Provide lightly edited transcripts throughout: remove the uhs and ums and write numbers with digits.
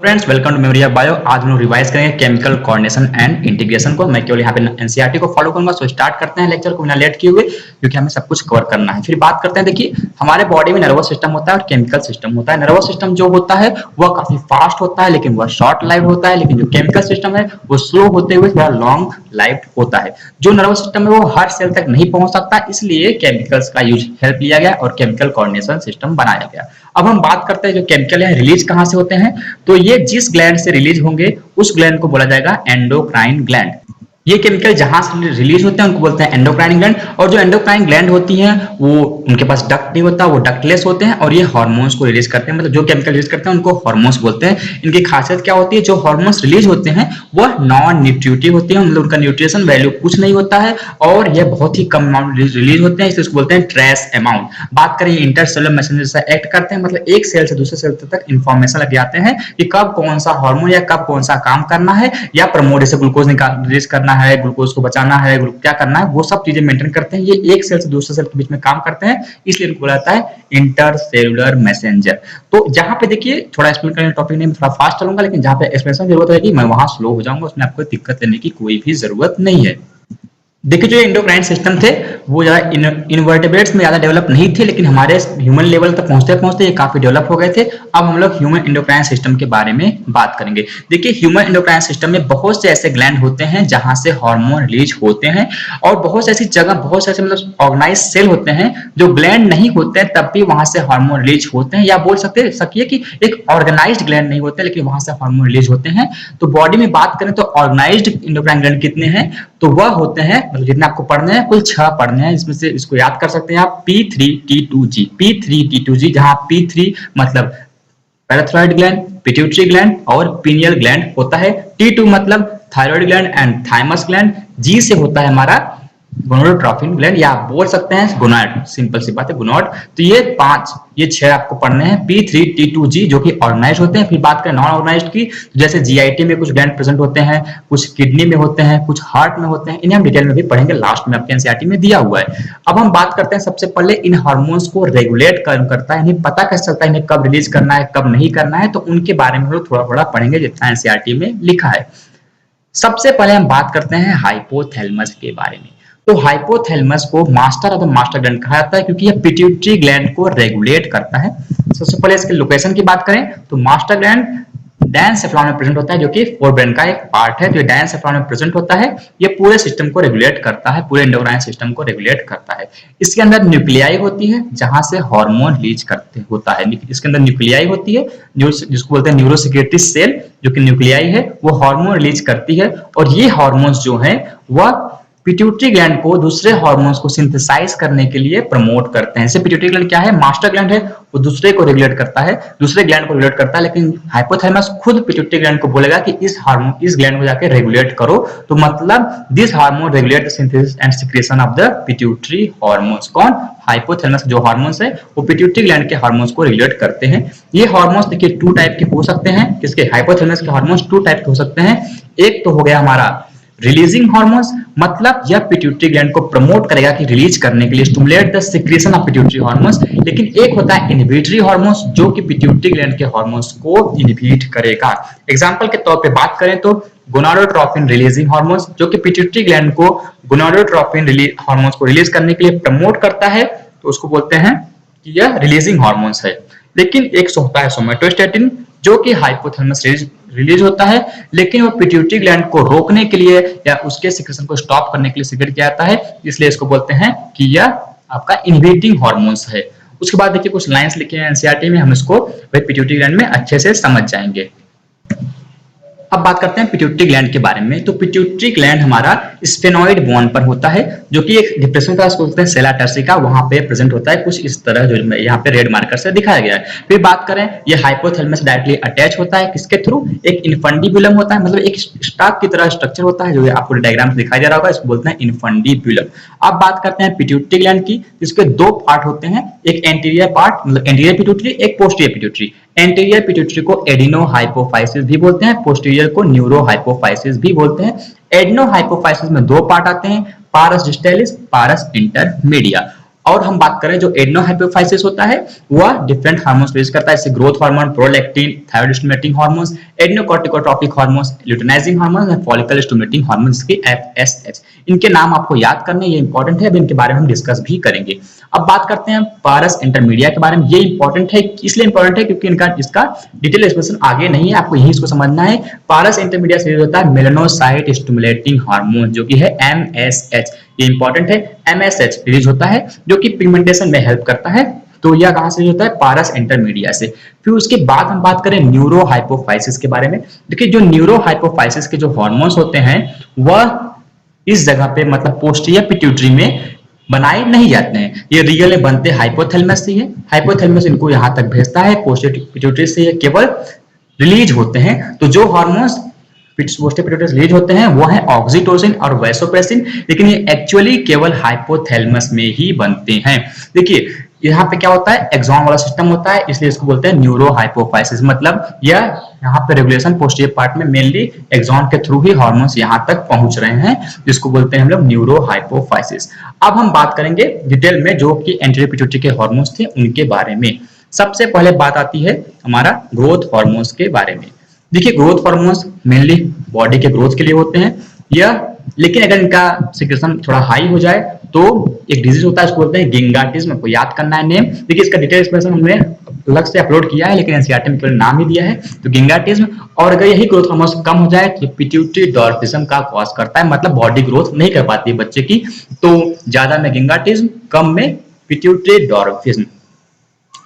Friends welcome to memory of bio. आज हम लोग रिवाइज करेंगे केमिकल कोऑर्डिनेशन एंड इंटीग्रेशन को। मैं केवल यहाँ पे एनसीईआरटी को फॉलो करूंगा। सो स्टार्ट करते हैं लेक्चर को बिना लेट किए हुए, क्योंकि हमें सब कुछ कवर करना है। फिर बात करते हैं, देखिए हमारे बॉडी में नर्वस सिस्टम होता है और केमिकल सिस्टम होता है। नर्वस सिस्टम जो होता है वह काफी फास्ट होता है, लेकिन वह शॉर्ट लाइफ होता है। लेकिन जो केमिकल सिस्टम है वो स्लो होते हुए थोड़ा लॉन्ग लाइफ होता है। जो नर्वस सिस्टम है वो हर सेल तक नहीं पहुंच सकता, इसलिए केमिकल्स का यूज हेल्प लिया गया और केमिकल कोऑर्डिनेशन सिस्टम बनाया गया। अब हम बात करते हैं जो केमिकल है रिलीज कहां से होते हैं। तो ये जिस ग्लैंड से रिलीज होंगे उस ग्लैंड को बोला जाएगा एंडोक्राइन ग्लैंड। ये केमिकल जहां से रिलीज होते हैं उनको बोलते हैं एंडोक्राइन ग्लैंड। और जो एंडोक्राइन ग्लैंड होती हैं वो उनके पास डक्ट नहीं होता, वो डक्टलेस होते हैं और ये हार्मोन्स को रिलीज करते हैं। मतलब जो केमिकल रिलीज करते हैं उनको हार्मोन्स बोलते हैं। इनकी खासियत क्या होती है, जो हार्मोन्स रिलीज होते हैं वह नॉन न्यूट्रिटिव होते हैं, मतलब उनका न्यूट्रिशन वैल्यू कुछ नहीं होता है और यह बहुत ही कम अमाउंट रिलीज होते हैं, इसलिए बोलते हैं ट्रेस अमाउंट। बात करें इंटरसेलुलर मैसेंजर से एक्ट करते हैं, मतलब एक सेल से दूसरे सेल तक इंफॉर्मेशन लग जाते हैं कि कब कौन सा हार्मोन या कब कौन सा काम करना है, या प्रमोट जैसे ग्लूकोज रिलीज करना है, ग्लूकोज को बचाना है, क्या करना है, वो सब चीजें मेंटेन करते हैं। ये एक सेल से दूसरे सेल के बीच में काम करते हैं, इसलिए इनको बोला जाता है इंटरसेलुलर मैसेंजर। तो जहां पे देखिए थोड़ा एक्सप्लेन करने टॉपिक नहीं, थोड़ा फास्ट चलूंगा, लेकिन जहां पे एक्सप्लेनेशन की जरूरत है कि मैं वहां स्लो हो जाऊंगा, उसमें आपको दिक्कत लेने की कोई भी जरूरत नहीं है। देखिए जो एंडोक्राइन सिस्टम थे वो ज्यादा इनवर्टेब्रेट्स में ज्यादा डेवलप नहीं थे, लेकिन हमारे ह्यूमन लेवल तक पहुंचते पहुंचते ये काफी डेवलप हो गए थे। अब हम लोग ह्यूमन एंडोक्राइन सिस्टम के बारे में बात करेंगे। देखिए ह्यूमन एंडोक्राइन सिस्टम में बहुत से ऐसे ग्लैंड होते हैं जहां से हार्मोन रिलीज होते हैं, और बहुत से ऐसी जगह, बहुत से ऐसे मतलब ऑर्गेनाइज सेल होते हैं जो ग्लैंड नहीं होते हैं तब भी वहां से हार्मोन रिलीज होते हैं, या बोल सकते सकिए कि एक ऑर्गेनाइज्ड ग्लैंड नहीं होते लेकिन वहां से हार्मोन रिलीज होते हैं। तो बॉडी में बात करें तो ऑर्गेनाइज्ड एंडोक्राइन ग्लैंड कितने हैं, तो वह होते हैं, मतलब जितने आपको पढ़ने हैं कुल 6 पढ़ने हैं। इसमें से इसको याद कर सकते हैं आप P3T2G। P3T2G जहां P3 मतलब पैराथायरॉइड ग्लैंड, पिट्यूटरी ग्लैंड और पीनियल ग्लैंड होता है। T2 मतलब thyroid gland and thymus gland. G से होता है हमारा गोनाडोट्रोफिन ग्लैंड, या आप बोल सकते हैं गोनाड, सिंपल सी बात है गोनाड। तो ये 6 आपको पढ़ने हैं P3T2G जो कि ऑर्गेनाइज्ड होते हैं। फिर बात करें नॉन ऑर्गेनाइज्ड की, जैसे जीआईटी में कुछ ग्लैंड प्रेजेंट होते हैं, कुछ किडनी में होते हैं, कुछ हार्ट में होते हैं। इन्हें हम डिटेल में भी पढ़ेंगे, लास्ट में आपके एनसीईआरटी में दिया हुआ है। अब हम बात करते हैं सबसे पहले इन हार्मोन्स को रेगुलेट करता है, इन्हें पता कैसे चलता है इन्हें कब रिलीज करना है कब नहीं करना है, तो उनके बारे में हम लोग थोड़ा थोड़ा पढ़ेंगे जितना एनसीईआरटी में लिखा है। सबसे पहले हम बात करते हैं हाइपोथैलेमस के बारे में। तो हाइपोथैलेमस को master of the master gland कहा जाता है, क्योंकि यह पिट्यूटरी ग्लैंड को रेगुलेट करता है। सबसे पहले इसके लोकेशन की बात करें तो मास्टर ग्लैंड डायनसेफलॉन में प्रेजेंट होता है, जो कि फोरब्रेन का एक पार्ट है। तो ये डायनसेफलॉन में प्रेजेंट होता है, ये पूरे सिस्टम को रेगुलेट करता है, पूरे एंडोक्राइन सिस्टम को रेगुलेट करता है। इसके अंदर न्यूक्लियाई होती है जहां से हार्मोन रिलीज करते होता है। इसके अंदर न्यूक्लियाई होती है जिसको बोलते हैं न्यूरोसेक्रेटरी सेल, जो कि न्यूक्लियाई है वो हार्मोन रिलीज करती है। और ये हार्मोन्स जो है वह पिट्यूटरी ग्लैंड को दूसरे हार्मोन्स को सिंथेसाइज करने के लिए प्रमोट करते हैं। जैसे पिट्यूटरी ग्लैंड क्या है, मास्टर ग्लैंड है, वो दूसरे को रेगुलेट करता है, दूसरे ग्लैंड को रेगुलेट करता है, लेकिन हाइपोथैलेमस खुद पिट्यूटरी ग्लैंड को बोलेगा कि इस ग्लैंड को जाके रेगुलेट करो। तो मतलब this hormone regulate the synthesis and secretion of the pituitary hormones. कौन? हाइपोथैलेमस जो हार्मोन्स है वो पिट्यूटरी ग्लैंड के हार्मोन्स को रेगुलेट करते हैं। ये हार्मोन्स देखिए 2 टाइप के हो सकते हैं। किसके? हाइपोथैलेमस के हार्मोन्स 2 टाइप के हो सकते हैं। एक तो हो गया हमारा रिलीजिंग हार्मोन्स, मतलब यह पिट्यूटरी ग्लैंड को प्रमोट करेगा कि रिलीज करने के लिए, stimulate the secretion of pituitary hormones. लेकिन एक होता है इनहिबिटरी हार्मोन्स जो कि पिट्यूटरी ग्लैंड के हार्मोन्स को इनहिबिट करेगा। एग्जांपल के तौर पे बात करें तो गोनाडोट्रोपिन रिलीजिंग हार्मोन्स जो कि पिट्यूटरी ग्लैंड को गोनाडोट्रोपिन हार्मोन्स को रिलीज करने के लिए प्रमोट करता है, तो उसको बोलते हैं कि यह रिलीजिंग हार्मोन्स है। लेकिन एक होता है सोमेटोस्टेटिन जो कि हाइपोथैलेमस रिलीज होता है, लेकिन वो पिट्यूटरी ग्लैंड को रोकने के लिए या उसके सिक्रेशन को स्टॉप करने के लिए सिक्रेट किया जाता है, इसलिए इसको बोलते हैं कि यह आपका इनहिबिटिंग हार्मोन्स है। उसके बाद देखिए कुछ लाइंस लिखे हैं एनसीईआरटी में, हम इसको पिट्यूटरी ग्लैंड में अच्छे से समझ जाएंगे। अब बात करते हैं पिट्यूटरी ग्लैंड के बारे में। तो पिट्यूटरी ग्लैंड हमारा स्फेनॉइड बोन पर होता है, जो कि एक डिप्रेशन का उसको बोलते हैं सेला टर्सिका, वहां पे प्रेजेंट होता है कुछ इस तरह, जो यहाँ पे रेड मार्कर से दिखाया गया है। फिर बात करें ये हाइपोथैलेमस डायरेक्टली अटैच होता है किसके थ्रू? एक इन्फंडिबुलम होता है, मतलब एक स्टाक की तरह स्ट्रक्चर होता है, जो आपको डायग्राम से दिखाई दे रहा होगा, इसको बोलते हैं इन्फंडिबुलम। अब बात करते हैं पिट्यूटरी ग्लैंड की, इसके 2 पार्ट होते हैं, एक एंटीरियर पार्ट मतलब एंटीरियर पिट्यूटरी, एक पोस्टीरियर पिट्यूटरी। एंटीरियर पिट्यूटरी को एडिनो हाइपोफाइसिस भी बोलते हैं, पोस्टीरियर को न्यूरो हाइपोफाइसिस भी बोलते हैं। एडिनो हाइपोफाइसिस में 2 पार्ट आते हैं, पारस डिस्टैलिस, पारस इंटरमीडिया। और हम बात करें जो एडनोहाइपोफाइसिस होता है वह डिफरेंट हार्मोन्स रिलीज करता है, जैसे growth hormone, prolactin, thyroid stimulating hormones, adrenocorticotropic hormones, luteinising hormones and follicle stimulating hormones की एफएसएच। इनके नाम आपको याद करने, ये इंपॉर्टेंट है, अब इनके बारे में हम डिस्कस भी करेंगे। अब बात करते हैं पारस इंटरमीडिया के बारे में। ये इंपॉर्टेंट है, इसलिए इंपॉर्टेंट है क्योंकि इनका इसका डिटेल एक्सप्लेनेशन आगे नहीं है, आपको यही इसको समझना है। पारस इंटरमीडिया से होता है मेलानोसाइट स्टिमुलेटिंग हार्मोन जो कि है एमएसएच। ये इंपॉर्टेंट है, एमएसएच रिलीज होता है जो कि पिगमेंटेशन में हेल्प करता है। तो यह कहां से होता है? पारस इंटरमीडिया से। फिर उसके बाद हम बात करें न्यूरोहाइपोफाइसिस के बारे में। देखिए जो न्यूरोहाइपोफाइसिस के जो हार्मोन्स होते हैं वह इस जगह पे मतलब पोस्टीरियर पिट्यूटरी में बनाए नहीं जाते हैं, ये रियल में बनते हाइपोथैलेमस से है। हाइपोथैलेमस इनको यहाँ तक भेजता है, पोस्टीरियर पिट्यूटरी से ये केवल रिलीज होते हैं। तो जो हार्मोन्स पोस्टीरियर पिट्यूटरी रिलीज होते हैं वो है ऑक्सीटोसिन और वैसोप्रेसिन, लेकिन ये एक्चुअली केवल हाइपोथैलेमस में ही बनते हैं। देखिए यहाँ पे क्या होता है, एक्सॉन वाला सिस्टम होता है, इसलिए इसको बोलते हैं न्यूरोहाइपोफाइसिस। मतलब यह यहाँ पे रेगुलेशन पोस्टीरियर पार्ट में मेनली एक्सॉन के थ्रू ही हार्मोन्स यहाँ तक पहुंच रहे हैं, जिसको बोलते हैं हम लोग न्यूरोहाइपोफाइसिस। अब हम बात करेंगे डिटेल में जो कि एंटीरियर पिट्यूटरी के हार्मोन्स थे उनके बारे में। सबसे पहले बात आती है हमारा ग्रोथ हार्मोन्स के बारे में। देखिए ग्रोथ हार्मोन्स मेनली बॉडी के ग्रोथ के लिए होते हैं यह, लेकिन अगर इनका सिक्रेशन थोड़ा हाई हो जाए तो एक डिजीज होता है, उसको बोलते हैं गिंगाटिज्म। आपको याद करना है नेम। देखिए इसका डिटेल एक्सप्लेनेशन हमने अलग से अपलोड किया है, लेकिन एनसीईआरटी में केवल नाम ही दिया है। तो गिंगाटिज्म, और अगर यही ग्रोथ हार्मोन्स कम हो जाए तो पिट्यूटरी डॉर्फिज्म का कॉज करता है, मतलब बॉडी ग्रोथ नहीं कर पाती है बच्चे की। तो ज्यादा में गिंगाटिज्म, कम में पिट्यूटरी डॉर्फिज्म।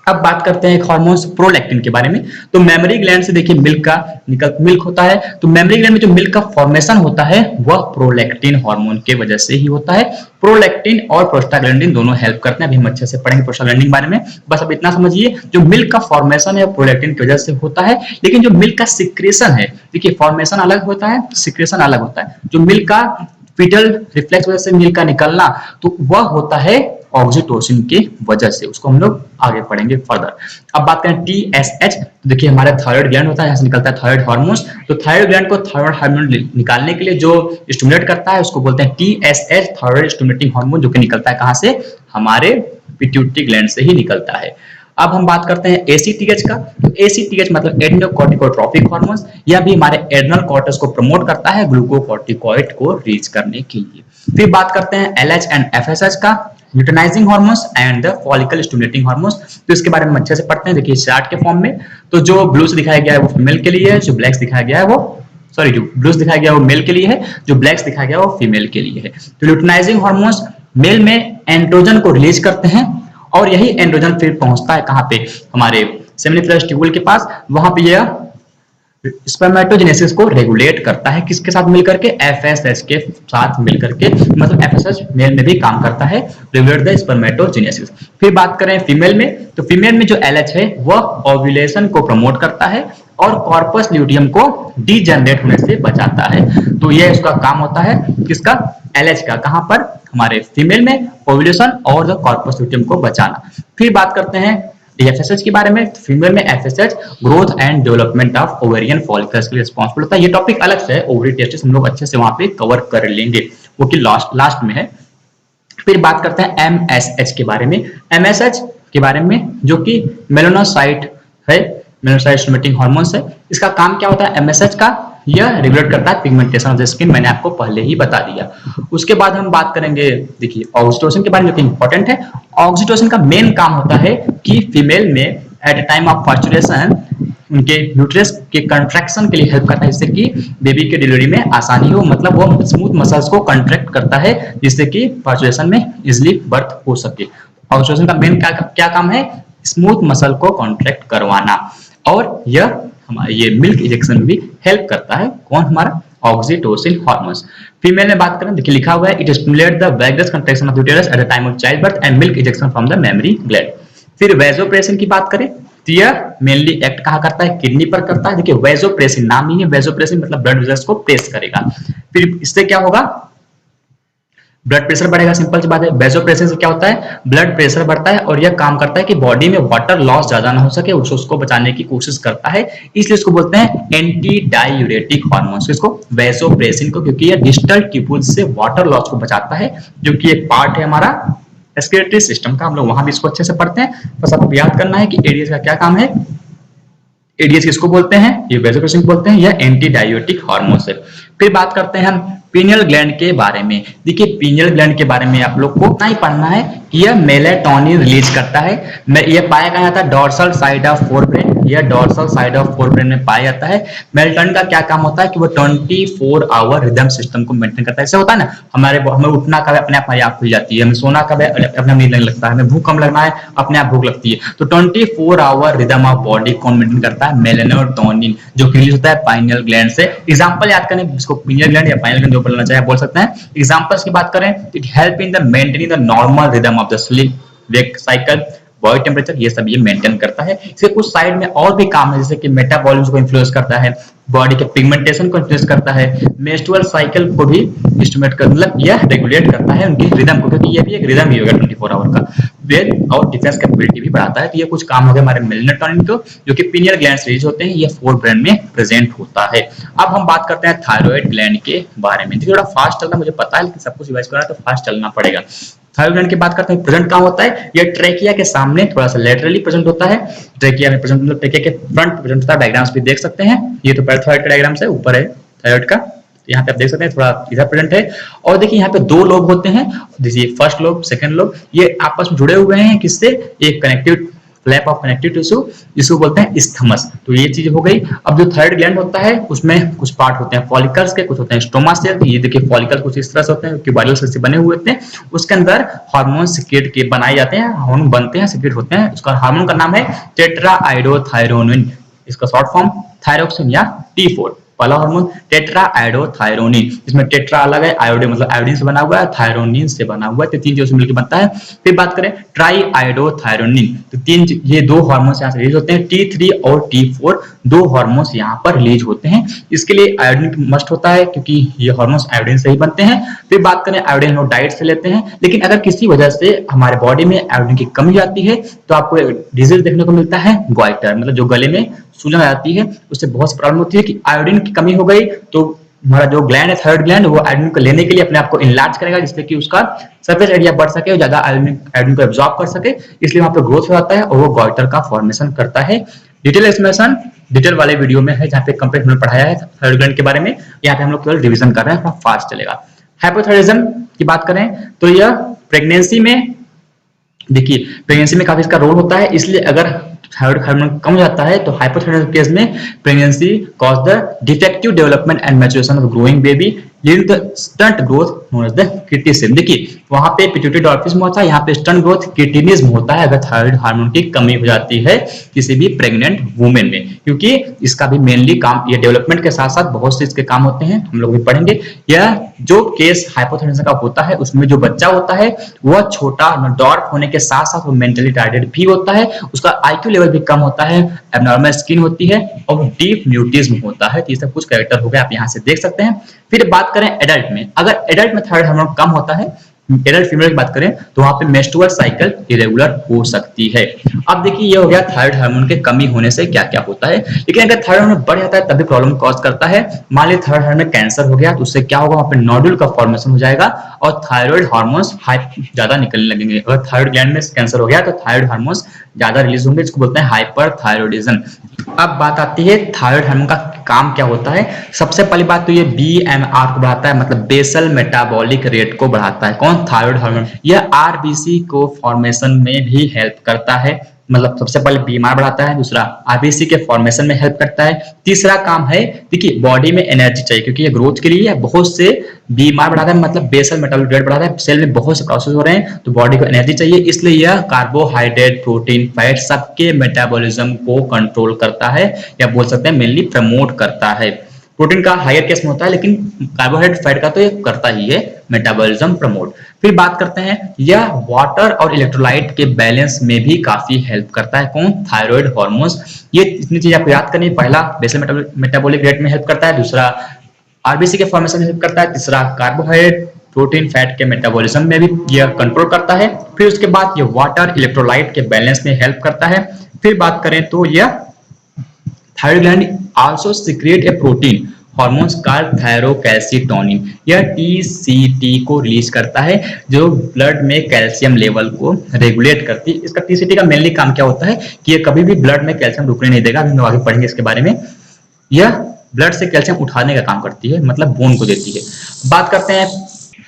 अब बात करते हैं एक हार्मोन्स प्रोलैक्टिन के बारे में। तो मेमोरी ग्लैंड से देखिए मिल्क होता है, तो मेमोरी ग्लैंड में जो मिल्क का फॉर्मेशन होता है वह प्रोलैक्टिन हार्मोन के वजह से ही होता है। प्रोलैक्टिन और प्रोस्टाग्लैंडिन दोनों हेल्प करते हैं, अभी हम अच्छे से पढ़ेंगे प्रोस्टाग्लैंडिन के बारे में। बस अब इतना समझिए, जो मिल्क का फॉर्मेशन है प्रोलैक्टिन की वजह से होता है, लेकिन जो मिल्क का सिक्रेशन है, देखिए फॉर्मेशन अलग होता है, सिक्रेशन अलग होता है। जो मिल्क का फीटल रिफ्लेक्स वजह से मिल्क का निकलना, तो वह होता है ऑक्सीटोसिन की वजह से, उसको हम लोग आगे पढ़ेंगे फर्दर। अब बात करें टीएसएच, तो देखिए हमारा थायराइड ग्लैंड होता है, यहाँ से निकलता है थायराइड हार्मोन्स। तो थायराइड ग्लैंड को थायराइड हार्मोन निकालने के लिए जो स्टिमुलेट करता है उसको बोलते हैं टीएसएच, थायराइड स्टिमुलेटिंग हार्मोन, जो कि निकलता है कहाँ से? हमारे पिट्यूटरी ग्लैंड से ही निकलता है। अब हम बात करते हैं एसीटीएच का। तो एसीटीएच मतलब एंडोकॉर्टिकोट्रोपिक हार्मोन्स, यह भी हमारे एड्रेनल कॉर्टेक्स को प्रमोट करता है ग्लूकोकॉर्टिकॉइड को रीच करने के लिए। फिर बात करते हैं एलएच एंड एफएसएच का, luteinising hormones and the follicle stimulating hormones. तो इसके बारे में अच्छे से पढ़ते हैं। देखिए चार्ट के फॉर्म में, तो जो ब्लू से दिखाया गया है वो फीमेल के लिए है, जो ब्लैक दिखाया गया है वो जो ब्लू दिखाया गया है वो मेल के लिए है, जो ब्लैक दिखाया गया है वो फीमेल के लिए है। तो ल्यूटिनाइजिंग हार्मोन्स मेल में एंड्रोजन को रिलीज करते हैं, और यही एंड्रोजन फिर पहुंचता है कहां पे? हमारे सेमिनिफरस ट्यूबुल के पास। वहां पे यह स्पर्मेटोजेनेसिस को रेगुलेट करता है, किसके साथ मिलकर के? एफएसएच के साथ मिलकर के, मतलब एफएसएच मेल में भी काम करता है, रेगुलेट द स्पर्मेटोजेनेसिस। फिर बात करें फीमेल में, तो फीमेल में जो एलएच है वह ओव्यूलेशन को प्रमोट करता है और कॉर्पस ल्यूटियम को डीजनरेट होने से बचाता है। तो यह उसका काम होता है, किसका? एलएच का। कहां पर? हमारे फीमेल में ओव्यूलेशन और द कॉर्पस ल्यूटियम को बचाना। फिर बात करते हैं एफएसएच के बारे में। फीमेल में FSH growth and development of ovarian follicles के लिए रिस्पांसिबल होता है। ये टॉपिक अलग से है, ओवरी टेस्टिस हम लोग अच्छे से वहां पे कवर कर लेंगे, वो कि लास्ट में है। फिर बात करते हैं एमएसएच के बारे में। एमएसएच के बारे में जो कि मेलानोसाइट है, मेलानोसाइट स्टिमुलेटिंग हार्मोन्स है। इसका काम क्या होता है एमएसएच का? यह रेगुलेट करता है पिगमेंटेशन ऑफ द स्किन, मैंने आपको पहले ही बता दिया। उसके बाद हम बात करेंगे देखिए ऑक्सीटोसिन के बारे में, जो कि इंपॉर्टेंट है। ऑक्सीटोसिन का मेन काम होता है कि फीमेल में एट अ टाइम ऑफ पास्चुरेशन उनके यूट्रस के कंट्रैक्शन के लिए हेल्प करता है, जिससे कि बेबी के डिलीवरी में आसानी हो, मतलब वो स्मूथ मसल्स को कंट्रैक्ट करता है जिससे कि पास्चुरेशन में इजिली बर्थ हो सके। ऑक्सीटोसिन का मेन क्या काम है? स्मूथ मसल को कॉन्ट्रैक्ट करवाना, और यह हमारे ये मिल्क इंजेक्शन में भी हेल्प करता है। कौन? हमारा ऑक्सीटोसिन हार्मोन्स। फीमेल में बात करें, देखिए लिखा हुआ है it stimulate the vagus contraction of uterus at the time of child birth and milk injection from the memory gland. फिर वैसोप्रेसिन की बात करें तो यह मेनली एक्ट कहाँ करता है? किडनी पर करता है। देखिए वैसोप्रेसिन नाम ही है, वैसोप्रेसिन मतलब ब्लड वेसल्स को प्रेस करेगा। फिर इससे क्या होगा? ब्लड प्रेशर बढ़ेगा, सिंपल सी बात है। वैसोप्रेसिन से क्या होता है? ब्लड प्रेशर बढ़ता है, और यह काम करता है कि बॉडी में वाटर लॉस ज्यादा ना हो सके, उसको बचाने की कोशिश करता है, इसलिए इसको बोलते हैं एंटी डायूरेटिक हार्मोन। इसको वैसोप्रेसिन को, क्योंकि यह डिस्टल ट्यूबुल से वाटर लॉस को बचाता है, जो कि एक पार्ट है हमारा रेस्पिरेटरी सिस्टम का, हम लोग वहां भी इसको अच्छे से पढ़ते हैं। बस आपको याद करना है कि एडीएस का क्या काम है, एडीएस किसको बोलते हैं, ये वेसोप्रेसिन बोलते हैं, या एंटी डायबिटिक हार्मोन है। फिर बात करते हैं हम पीनियल ग्लैंड के बारे में। देखिए पीनियल ग्लैंड के बारे में आप लोग को इतना ही पढ़ना है कि यह मेलेटोनिन रिलीज करता है। यह पाया कहाँ जाता है, डोर्सल साइड ऑफ फोरब्रेन, यह डोर्सल साइड ऑफ फोरब्रेन में पाया जाता है। मेलेटोनिन का क्या काम होता है कि वो 24 आवर रिदम सिस्टम को मेंटेन करता है। ऐसे होता है ना, हमें उठना कब है अपने आप याद खुल जाती है, हमें सोना कब है अपने नींद लगने लगता है, हमें भूख कम लगना है अपने आप भूख लगती है। तो 24 आवर रिदम ऑफ बॉडी को मेंटेन करता है मेलेटोनिन, जो रिलीज होता है पाइनियल ग्लैंड से। एग्जांपल याद करें, इसको पीनियल ग्लैंड या पाइनियल ग्लैंड जो बोलना चाहे बोल सकते हैं। एग्जांपल्स की बात करें, it help in the maintaining the normal rhythm of the sleep wake cycle, body temperature, ये सब ये मेंटेन करता है। इसके कुछ साइड में और भी काम है, जैसे कि मेटाबॉलिज्म को इन्फ्लुएंस करता है, बॉडी के पिगमेंटेशन को इन्फ्लुएंस करता है, मेंस्ट्रुअल साइकिल को भी एस्टिमेट कर मतलब यह रेगुलेट करता है उनकी रिदम को, क्योंकि ये भी एक रिदम ही होगा 24 आवर का। वेट और डिफेंस कैपेबिलिटी भी बढ़ाता है। तो ये कुछ काम हो गए हमारे मेलेटोनिन को, जो कि पीनियल ग्लैंड से रिलीज होते हैं, ये फोरब्रेन में प्रेजेंट होता है। अब हम बात करते हैं थायराइड ग्लैंड के बारे में। थोड़ा फास्ट चलना मुझे पता है, लेकिन सब कुछ रिवाइज करना है तो फास्ट चलना पड़ेगा। थायराइड ग्लैंड की बात करते हैं, प्रेजेंट कहाँ होता है, ये ट्रेकिया के सामने थोड़ा सा लेटरली प्रेजेंट होता है। ट्रेकिया में प्रेजेंट मतलब ट्रेकिया के फ्रंट प्रेजेंट होता है। डायग्राम्स भी देख सकते हैं, ये तो पैराथायराइड का डायग्राम है, ऊपर है थायराइड का, यहाँ पे आप देख सकते हैं थोड़ा इधर प्रेजेंट है। और देखिए यहाँ पे दो लोब होते हैं, देखिए फर्स्ट लोब सेकंड लोब, ये आपस में जुड़े हुए हैं किससे, एक connective flap of connective tissue, जिसको बोलते हैं इस्थमस। तो ये चीज हो गई। अब जो थायराइड ग्लैंड होता है उसमें कुछ पार्ट होते हैं फॉलिकल्स के, कुछ होते हैं स्टोमा सेल। ये देखिए फॉलिकल कुछ इस तरह से होते हैं कि वायरल सेल से बने हुए होते हैं। उसके अंदर हार्मोन सिक्रेट के बनाए जाते हैं, हार्मोन बनते हैं, सिक्रेट होते हैं। उसका हार्मोन का नाम है टेट्राआइडोथायरोनिन, इसका शॉर्ट फॉर्म थायरोक्सिन या T4। पहला हार्मोन टेट्राआइडोथायरोनिन, इसमें टेट्रा अलग है, आयोडीन मतलब आयोडीन से बना हुआ है, थायरोनिन से बना हुआ है, तो तीन चीजों से मिलकर बनता है। फिर बात करें ट्राईआइडोथायरोनिन, तो तीन ये दो हार्मोन्स यहाँ से रिलीज होते हैं, T3 और T4, दो हार्मोन्स यहाँ पर रिलीज होते हैं। इसके लिए आयोडीन मस्ट होता है, क्योंकि ये हार्मोन्स आयोडीन से ही बनते हैं। फिर बात करें आयोडीन लोग डाइट से लेते हैं, लेकिन अगर किसी वजह से हमारे बॉडी में आयोडीन की कमी आती है तो आपको डिजीज देखने को मिलता है ग्वाइटर, मतलब जो गले में सूजन आ जाती है, उससे बहुत सी प्रॉब्लम होती है कि आयोडीन की कमी हो गई तो हमारा जो ग्लैंड है थायराइड ग्लैंड, वो आयोडीन को लेने के लिए अपने आप को इनलार्ज करेगा, जिससे कि उसका सरफेस एरिया बढ़ सके और ज्यादा आयोडीन को एब्जॉर्ब कर सके, इसलिए वहां पे ग्रोथ हो जाता है और वो गॉइटर का फॉर्मेशन करता है। डिटेल एक्सप्लेनेशन डिटेल वाले वीडियो में है, जहाँ पे कंप्लीट हमने पढ़ाया है थायराइड ग्लैंड के बारे में। यहाँ पे हम लोग केवल रिविजन कर रहे हैं, थोड़ा फास्ट चलेगा। हाइपोथायरायडिज्म की बात करें तो यह प्रेगनेंसी में, देखिए प्रेगनेंसी में काफी इसका रोल होता है, इसलिए अगर थायराइड हार्मोन कम जाता है तो हाइपोथायरायडिज्म केस में pregnancy cause the defective development and maturation of growing baby leading to stunt growth known as the cretinism. देखिए वहां पे पिट्यूटरी डॉर्फिज्म होता है, यहाँ पे स्टंट ग्रोथ क्रिटिनिज्म होता है अगर थायराइड हार्मोन की कमी हो जाती है किसी भी प्रेग्नेंट वुमेन में, क्योंकि इसका भी मेनली काम, ये डेवलपमेंट के साथ साथ बहुत से इसके काम होते हैं, हम लोग भी पढ़ेंगे। यह जो केस हाइपोथायरायडिज्म का होता है उसमें जो बच्चा होता है वह छोटा डॉर्फ होने के साथ साथ वो मेंटली टार्गेटेड भी होता है, उसका आईक्यू लेवल भी कम होता है, एबनॉर्मल स्किन होती है और डीप म्यूटिज्म होता है। तो ये सब कुछ कैरेक्टर हो गया, आप यहाँ से देख सकते हैं। फिर बात करें एडल्ट में, अगर एडल्ट में थायराइड हार्मोन कम होता है, एडल्ट फीमेल की बात करें तो वहां पे मेंस्ट्रुअल साइकिल इरेगुलर हो सकती है। अब देखिए ये हो गया थायराइड हार्मोन के कमी होने से क्या क्या होता है, लेकिन अगर थायराइड हार्मोन बढ़ जाता है तभी प्रॉब्लम कॉज करता है। मान लीजिए थायराइड हार्मोन में कैंसर हो गया तो उससे क्या होगा, वहां पे नोडुल का फॉर्मेशन हो जाएगा और थायराइड हार्मोन्स ज्यादा निकलने लगेंगे। अगर थायराइड ग्लैंड में कैंसर हो गया तो थायराइड हार्मोन्स ज्यादा रिलीज होंगे, इसको बोलते हैं हाइपरथायराइडिज्म। अब बात आती है थायराइड हार्मोन का काम क्या होता है। सबसे पहली बात तो ये बीएमआर को बढ़ाता है, मतलब बेसल मेटाबॉलिक रेट को बढ़ाता है। कौन, थायराइड हार्मोन। यह आरबीसी को फॉर्मेशन में भी हेल्प करता है, मतलब सबसे पहले बीएमआर बढ़ाता है, दूसरा आरबीसी के फॉर्मेशन में हेल्प करता है, तीसरा काम है देखिए बॉडी में एनर्जी चाहिए, क्योंकि ये ग्रोथ के लिए बहुत से बीएमआर बढ़ाता है, मतलब बेसल मेटाबॉलिक रेट बढ़ाता है, सेल में बहुत से प्रोसेस हो रहे हैं तो बॉडी को एनर्जी चाहिए, इसलिए यह कार्बोहाइड्रेट प्रोटीन फैट सबके मेटाबॉलिज्म को कंट्रोल करता है, या बोल सकते हैं मेनली प्रमोट करता है। प्रोटीन का हायर केस में होता है, लेकिन कार्बोहाइड्रेट फैट का तो ये करता ही है मेटाबॉलिज्म प्रमोट। फिर बात करते हैं यह वाटर और इलेक्ट्रोलाइट के बैलेंस में भी काफी हेल्प करता है। कौन, थायराइड हार्मोन्स। ये इतनी चीज आपको याद करनी है, पहला बेसल मेटाबॉलिक रेट में हेल्प करता है, दूसरा आरबीसी के फॉर्मेशन में हेल्प करता है, तीसरा कार्बोहाइड्रेट प्रोटीन फैट के मेटाबॉलिज्म में भी यह कंट्रोल करता है। फिर उसके बाद ये वाटर इलेक्ट्रोलाइट के बैलेंस में हेल्प करता है। फिर बात करें तो यह थायराइड ग्लैंड आल्सो सीक्रेट ए प्रोटीन हार्मोन्स का थायरोकैल्सिटोनिन, यह टीसीटी को रिलीज करता है जो ब्लड में कैल्शियम लेवल को रेगुलेट करती है। इसका टीसीटी का मेनली काम क्या होता है कि ये कभी भी ब्लड में कैल्शियम रुकने नहीं देगा, अभी हम आगे पढ़ेंगे इसके बारे में। यह ब्लड से कैल्शियम उठाने का काम करती है, मतलब बोन को देती है। बात करते हैं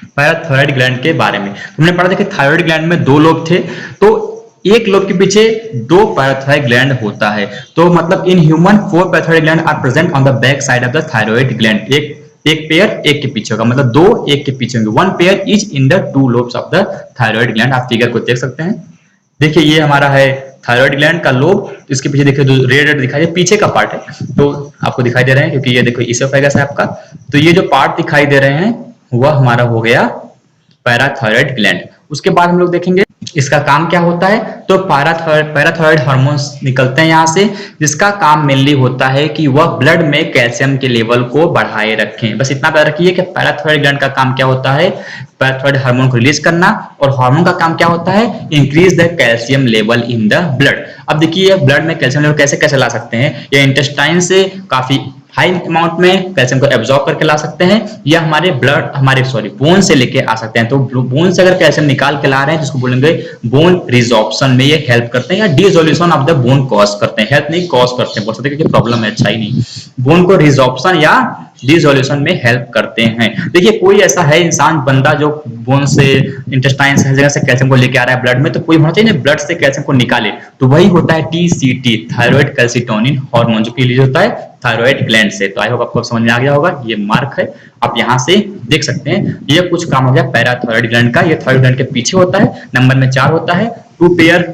पैराथायरॉयड ग्लैंड के बारे में। तुमने पढ़ा था कि थायराइड ग्लैंड में दो लोब थे, तो एक लोब के पीछे दो पैराथायरॉयड ग्लैंड होता है। तो मतलब in human 4 parathyroid gland are present on the back side of the thyroid gland. एक पेयर एक के पीछे होगा, मतलब दो एक के पीछे होंगे, one pair is in the 2 lobes of the thyroid gland. आप फिगर को देख सकते हैं। देखिए ये हमारा है थायराइड ग्लैंड का लोब, इसके पीछे देखिए जो रेड रेड दिखाई दे पीछे का पार्ट है, तो आपको दिखाई दे रहे हैं क्योंकि ये देखो इसोफेगस है आपका। तो ये जो पार्ट दिखाई दे रहे हैं वह हमारा हो गया पैराथायरॉयड ग्लैंड। उसके बाद हम लोग देखेंगे इसका काम क्या होता है। तो पैराथायरॉयड हार्मोन्स निकलते हैं यहाँ से, जिसका काम मेनली होता है कि वह ब्लड में कैल्शियम के लेवल को बढ़ाए रखें। बस इतना पता रखिए कि पैराथायरॉयड ग्लैंड का काम क्या होता है, पैराथायरॉयड हार्मोन को रिलीज करना, और हार्मोन का काम क्या होता है, increase the calcium level in the blood. अब देखिए ब्लड में कैल्शियम लेवल कैसे कैसे ला सकते हैं, या इंटेस्टाइन से काफी हाई अमाउंट में कैल्शियम को एब्जॉर्ब करके ला सकते हैं, या हमारे बोन से लेके आ सकते हैं। तो बोन से अगर कैल्शियम निकाल के ला रहे हैं जिसको बोलेंगे बोन रिजॉर्प्शन में ये हेल्प करते हैं, या dissolution of the bone cause करते हैं, हेल्प नहीं कॉज करते हैं, बोल सकते हैं कि प्रॉब्लम है, अच्छा ही नहीं, बोन को रिजॉर्प्शन या डिसोल्यूशन में हेल्प करते हैं। देखिए कोई ऐसा है इंसान बंदा जो बोन से इंटेस्टाइन से हर जगह से कैल्शियम को लेके आ रहा है ब्लड में, तो कोई होना चाहिए ना ब्लड से कैल्शियम को निकाले, तो वही होता है टीसीटी, थायराइड कैल्सिटोनिन हार्मोन, जो कि रिलीज होता है थायराइड ग्लैंड से। तो आई होप आपको समझ में आ गया होगा, ये मार्क है आप यहाँ से देख सकते हैं। ये कुछ काम हो गया पैराथायरॉयड ग्लैंड का, ये थायराइड ग्लैंड के पीछे होता है, नंबर में 4 होता है, 2 पेयर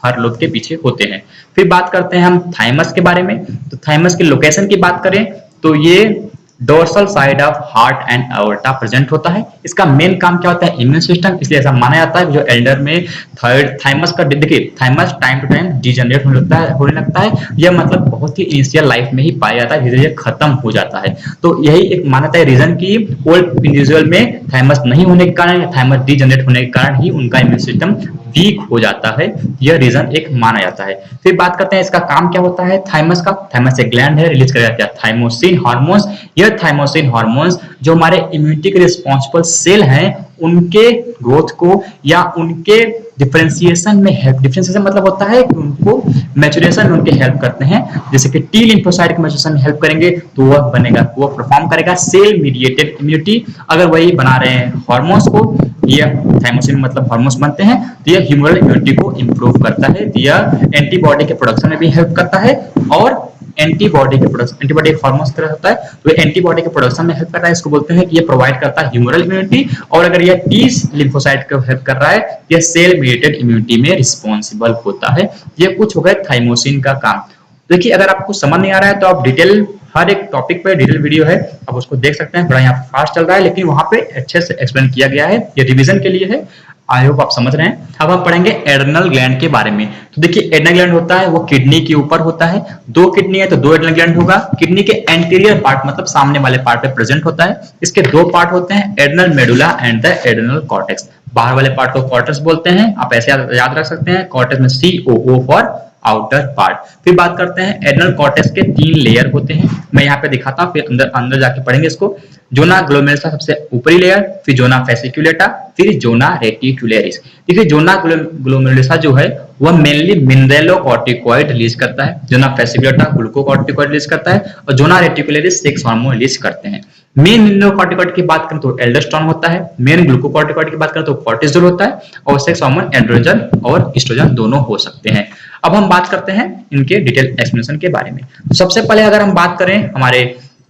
हर लोब के पीछे होते हैं। फिर बात करते हैं हम थाइमस के बारे में। तो थाइमस की लोकेशन की बात करें तो ये dorsal side of heart and aorta present होता है। इसका मेन काम क्या होता है, इम्यून सिस्टम, इसलिए ऐसा माना जाता है जो एल्डर में थाइमस का देखिए thymus time to time degenerate होने लगता है। यह मतलब बहुत ही इनिशियल लाइफ में ही पाया जाता है, धीरे धीरे खत्म हो जाता है। तो यही एक मान्यता है रीजन की ओल्ड इंडिविजुअल में थाइमस नहीं होने के कारण, थाइमस डिजेनरेट होने के कारण ही उनका इम्यून सिस्टम वीक हो जाता है, यह रीजन एक माना जाता है। फिर बात करते हैं इसका काम क्या होता है थाइमस का। थाइमस एक ग्लैंड है, रिलीज किया जाता है थाइमोसिन हार्मोन्स। यह थाइमोसिन हार्मोन्स जो हमारे इम्यूनिटी के रिस्पॉन्सिबल सेल हैं उनके ग्रोथ को या उनके डिफरेंशिएशन में हेल्प, डिफरेंशिएशन मतलब होता है कि उनको मैच्योरेशन में उनके हेल्प करते हैं। जैसे कि टी लिम्फोसाइट के मैच्योरेशन में हेल्प करेंगे तो वह बनेगा, वह परफॉर्म करेगा सेल मीडिएटेड इम्यूनिटी। अगर वही बना रहे हैं हार्मोन्स को, यह थाइमोसिन मतलब हार्मोन्स बनते हैं, तो यह ह्यूमरल इम्यूनिटी को इंप्रूव करता है, यह एंटीबॉडी के प्रोडक्शन में भी हेल्प करता है, और एंटीबॉडी के प्रोडक्शन, एंटीबॉडी एक हार्मोन तरह होता है तो ये एंटीबॉडी के प्रोडक्शन में हेल्प कर रहा है। इसको बोलते हैं कि ये प्रोवाइड करता है ह्यूमरल इम्यूनिटी, और अगर ये टी लिम्फोसाइट को हेल्प कर रहा है ये सेल मीडिएटेड इम्यूनिटी में रिस्पॉन्सिबल होता है। ये कुछ हो गए थाइमोसिन का काम। देखिए अगर आपको समझ नहीं आ रहा है तो आप डिटेल, हर एक टॉपिक पे डिटेल वीडियो है, आप उसको देख सकते हैं। बड़ा यहाँ फास्ट चल रहा है लेकिन वहां पे अच्छे से एक्सप्लेन किया गया है, ये रिवीजन के लिए है। आई होप आप समझ रहे हैं। अब हम पढ़ेंगे एड्रेनल ग्लैंड के बारे में। तो देखिए एड्रेनल ग्लैंड होता है वो किडनी के ऊपर होता है, 2 किडनी है तो 2 एड्रेनल ग्लैंड होगा। किडनी के एंटीरियर पार्ट मतलब सामने वाले पार्ट पे प्रेजेंट होता है। इसके 2 पार्ट होते हैं, adrenal medulla and the adrenal cortex. बाहर वाले पार्ट को कॉर्टेक्स बोलते हैं, आप ऐसे याद रख सकते हैं, कॉर्टेक्स में COO फॉर आउटर पार्ट। फिर बात करते हैं एड्रेनल कॉर्टेक्स के 3 लेयर होते हैं, मैं यहाँ पे दिखाता हूँ, फिर अंदर जाके पढ़ेंगे इसको। जोना ग्लोमेरुलस सबसे ऊपरी लेयर, फिर जोना फेसिकुलेटा, फिर जोना रेटिकुलरिस। देखिए जोना ग्लोमेरुलस जो है वह मेनली मिनरलोकॉर्टिकॉइड रिलीज करता है, जोना फेसिकुलेटा ग्लूकोकॉर्टिकॉइड रिलीज करता है, और zona reticularis sex hormone release करते हैं। मेन मिनरलोकॉर्टिकॉइड की बात करें तो एल्डोस्टेरोन होता है, मेन ग्लूकोकॉर्टिकॉइड की बात करें तो कॉर्टिसोल होता है, और सेक्स हार्मोन एंड्रोजन और एस्ट्रोजन दोनों हो सकते हैं। अब हम बात करते हैं इनके डिटेल एक्सप्लेनेशन के बारे में। तो सबसे पहले अगर हम बात करें हमारे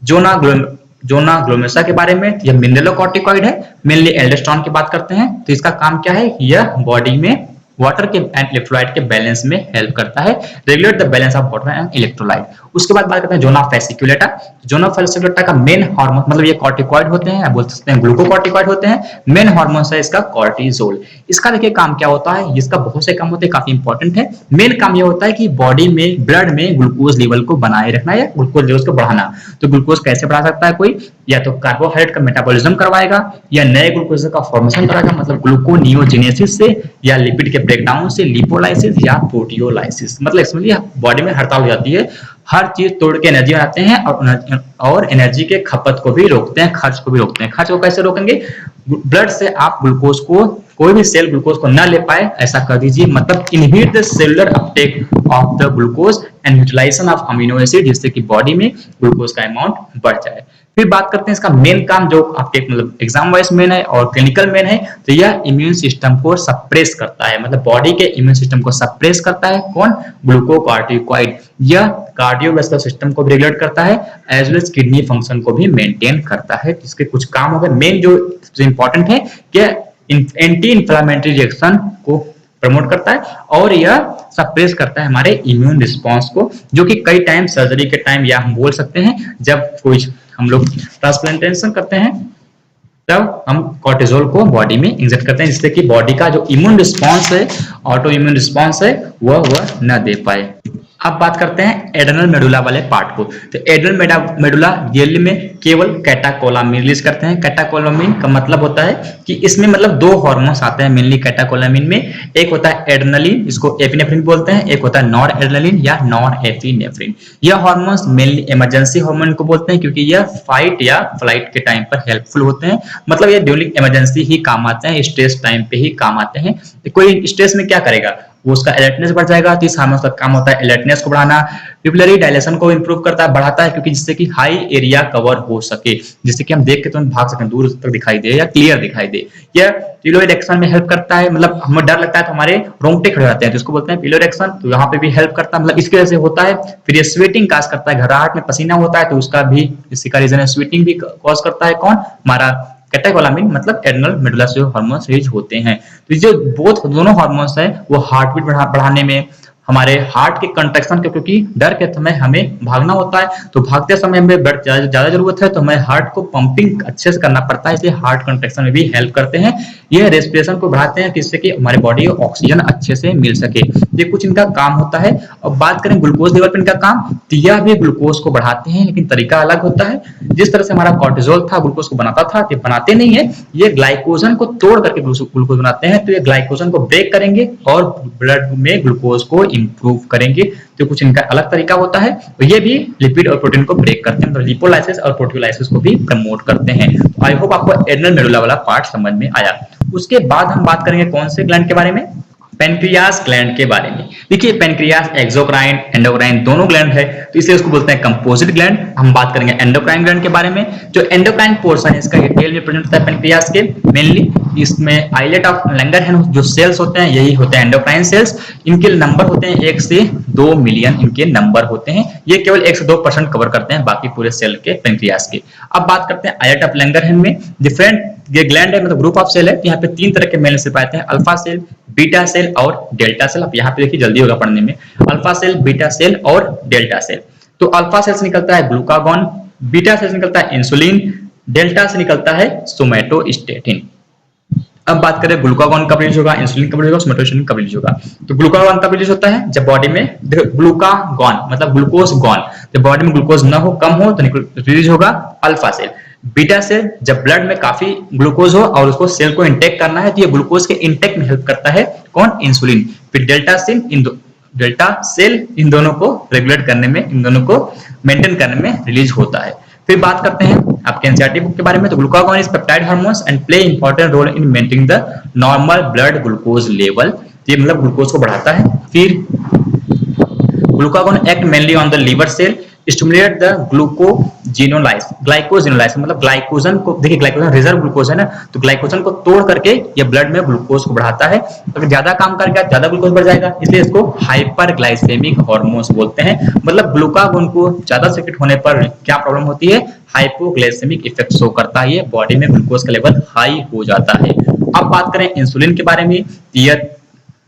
जोना ग्लोमेरुलस के बारे में, यह मिनरलोकॉर्टिकॉइड है, मेनली एल्डोस्टेरोन की बात करते हैं। तो इसका काम क्या है, यह बॉडी में वाटर के एंड इलेक्ट्रोलाइट के बैलेंस में हेल्प करता है, regulate the balance of water and electrolyte. उसके बाद बात करते हैं जोना फेसिकुलेटा। जोना फेसिकुलेटा का मेन हार्मोन मतलब ये कॉर्टिकॉइड होते हैं, बोल सकते हैं ग्लूकोकॉर्टिकॉइड होते हैं। मेन हार्मोन है इसका कॉर्टिसोल। इसका देखिए काम क्या होता है, इसका बहुत से काम होते हैं, काफी इंपॉर्टेंट है। मेन काम ये होता है कि बॉडी में ब्लड में ग्लूकोज लेवल को बनाए रखना या ग्लूकोज लेवल को बढ़ाना। तो ग्लूकोज कैसे बढ़ा सकता है कोई, या तो कार्बोहाइड्रेट का मेटाबॉलिज्म करवाएगा, या नए ग्लूकोज का फॉर्मेशन कराएगा मतलब ग्लूकोनियोजेनेसिस से, या लिपिड के ब्रेकडाउन से, लिपोलाइसिस या प्रोटियोलाइसिस। मतलब इसमें बॉडी में हड़ताल हो जाती है हर चीज तोड़ के एनर्जी बनाते हैं और एनर्जी के खपत को भी रोकते हैं, खर्च को भी रोकते हैं। खर्च को कैसे रोकेंगे? ब्लड से आप ग्लूकोज को, कोई भी सेल ग्लूकोज को न ले पाए ऐसा कर दीजिए, मतलब inhibit the cellular uptake of the glucose and utilization of amino acid, जिससे कि बॉडी में ग्लूकोज का अमाउंट बढ़ जाए। फिर बात करते हैं इसका मेन काम, जो आपके मतलब एग्जाम वाइज मेन है और क्लिनिकल मेन है, तो यह इम्यून सिस्टम को सप्रेस करता है, मतलब बॉडी के इम्यून सिस्टम को सप्रेस करता है। कौन? ग्लूकोकॉर्टिकोइड। यह कार्डियोवास्कुलर सिस्टम को भी रेगुलेट करता है, as well as kidney function को भी मेंटेन करता है। इसके कुछ काम हो गए। मेन जो सबसे इंपॉर्टेंट है कि एंटी इंफ्लेमेटरी रिएक्शन को प्रमोट करता है और यह सप्रेस करता है हमारे इम्यून रिस्पांस को, जो कि कई टाइम सर्जरी के टाइम, या हम बोल सकते हैं जब कोई हम लोग ट्रांसप्लांटेशन करते हैं तब हम कॉर्टिजोल को बॉडी में इंजेक्ट करते हैं, जिससे कि बॉडी का जो इम्यून रिस्पांस है, ऑटो इम्यून रिस्पांस है, वह न दे पाए। अब बात करते हैं एड्रेनल मेडुला वाले पार्ट को। तो एड्रेनल मेडुला रियली में केवल कैटाकोलामिन रिलीज करते हैं। कैटाकोलामिन का मतलब होता है कि इसमें मतलब दो हार्मोन्स आते हैं मेनली कैटाकोलामिन में। एक होता है एड्रेनलिन, इसको एपिनेफ्रिन बोलते हैं, एक होता है नॉर एड्रेनलिन या नॉर एपिनेफ्रिन। यह हार्मोन्स मेनली इमरजेंसी हार्मोन को बोलते हैं, क्योंकि यह फाइट या फ्लाइट के टाइम पर हेल्पफुल होते हैं, मतलब ये ड्यूरिंग इमरजेंसी ही काम आते हैं, स्ट्रेस टाइम पे ही काम आते हैं। तो कोई स्ट्रेस में क्या करेगा, वो उसका अलर्टनेस बढ़ जाएगा। तो इस हार्मोन का काम होता है अलर्टनेस को बढ़ाना, पिपुलरी डायलेशन को इंप्रूव करता है, बढ़ाता है, क्योंकि जिससे कि हाई एरिया कवर हो सके, जिससे कि हम देख के तुरंत भाग सकें, दूर तक दिखाई दे या क्लियर दिखाई दे। यह पिलो इरेक्शन में हेल्प करता है, मतलब हमें डर लगता है तो हमारे रोंगटे खड़े जाते हैं, तो इसको बोलते हैं पिलो इरेक्शन, तो यहाँ पे भी हेल्प करता है, मतलब इसकी वजह से होता है। फिर ये स्वेटिंग काज करता है, घबराहट में पसीना होता है तो उसका भी, इसी का रीजन है, स्वेटिंग भी कॉज करता है। कौन? हमारा कैटाकोलामिन, मतलब एड्रेनल मेडुला से हार्मोन्स रिलीज होते हैं। तो जो दोनों हार्मोन्स है वो हार्ट बीट बढ़ाने में, हमारे हार्ट के कंट्रैक्शन के, क्योंकि डर के समय हमें भागना होता है, तो भागते समय हमें ब्लड ज्यादा जरूरत है, तो हमें हार्ट को पंपिंग अच्छे से करना पड़ता है, इसलिए हार्ट कंट्रैक्शन में भी हेल्प करते हैं। यह रेस्पिरेशन को बढ़ाते हैं, जिससे कि हमारे बॉडी को ऑक्सीजन अच्छे से मिल सके। ये कुछ इनका काम होता है। अब बात करें ग्लूकोज लेवल पर इनका काम, तो यह भी ग्लूकोज को बढ़ाते हैं, लेकिन तरीका अलग होता है। जिस तरह से हमारा कॉर्टिजोल था ग्लूकोज को बनाता था, ये बनाते नहीं है, ये ग्लाइकोजन को तोड़ करके ग्लूकोज बनाते हैं। तो ये ग्लाइकोजन को ब्रेक करेंगे और ब्लड में ग्लूकोज को इंप्रूव करेंगे। तो कुछ इनका अलग तरीका होता है। तो ये भी लिपिड और प्रोटीन को ब्रेक करते हैं, तो लिपोलाइसिस और प्रोटियोलाइसिस को भी प्रमोट करते हैं। तो आई होप आपको एड्रेनल मेडुला वाला पार्ट समझ में आया। उसके बाद हम बात करेंगे कौन से ग्लैंड के बारे में? पेनक्रियास ग्लैंड के बारे में। देखिए पेनक्रियास एक्सोक्राइन एंडोक्राइन दोनों ग्लैंड है, तो इसलिए उसको बोलते हैं कंपोजिट ग्लैंड। हम बात करेंगे एंडोक्राइन ग्लैंड के बारे में। जो एंडोक्राइन पोर्शन है इसका डिटेल में प्रेजेंट होता है पेनक्रियास के। मेनली इसमें आइलेट ऑफ लैंगरहैंस जो सेल्स होते हैं यही होते हैं एंडोक्राइन सेल्स। इनके नंबर होते हैं 1 से 2 मिलियन इनके नंबर होते हैं। ये केवल 1 से 2% कवर करते हैं बाकी पूरे सेल के पेनक्रियास के। अब बात करते हैं आइलेट ऑफ लैंगरहैंस में डिफरेंट ये ग्लैंड है, मतलब ग्रुप ऑफ सेल है। यहाँ पे 3 तरह के मेल सेल पाते हैं, अल्फा सेल, बीटा सेल और डेल्टा सेल। आप यहाँ पे देखिए जल्दी होगा पढ़ने में, अल्फा सेल, बीटा सेल और डेल्टा सेल। तो अल्फा सेल से निकलता है ग्लूकागॉन, बीटा सेल से निकलता है इंसुलिन, डेल्टा से निकलता है सोमैटोस्टेटिन। अब बात करें ग्लूकागॉन कब रिलीज होगा, इंसुलिन कब रिलीज होगा, सोमैटोस्टेटिन कब रिलीज होगा। तो ग्लूकागॉन कब रिलीज होता है? जब बॉडी में ग्लूकागॉन मतलब ग्लूकोज गॉन, जब बॉडी में ग्लूकोज न हो, कम हो, तो रिलीज होगा अल्फा सेल। बीटा सेल जब ब्लड में काफी ग्लूकोज हो और उसको सेल को इंटेक करना है, तो ये ग्लूकोज के इंटेक में हेल्प करता है। कौन? इंसुलिन। फिर डेल्टा सेल इन दोनों को रेगुलेट करने में, इन दोनों को मेंटेन करने में रिलीज होता है। फिर बात करते हैं आपके एनसीईआरटी बुक के बारे में। तो glucagon is peptide hormones and play important role in maintaining the normal blood glucose level. ये मतलब ग्लूकोज को बढ़ाता है। फिर glucagon act mainly on the liver cell, stimulate the glycogenolysis मतलब ग्लाइकोजन को, देखिए ग्लाइकोजन रिजर्व ग्लूकोज है ना, तो ग्लाइकोजन को तोड़ करके ये ब्लड में ग्लूकोज को बढ़ाता है। तो ज्यादा काम करेगा, ज्यादा ग्लूकोज बढ़ जाएगा, इसलिए इसको हाइपरग्लाइसेमिक हार्मोन्स बोलते हैं। मतलब ग्लूकागॉन को ज्यादा सेक्रेट होने पर क्या प्रॉब्लम होती है? हाइपोग्लाइसेमिक इफेक्ट शो करता है, बॉडी में ग्लूकोज का लेवल हाई हो जाता है। अब बात करें इंसुलिन के बारे में।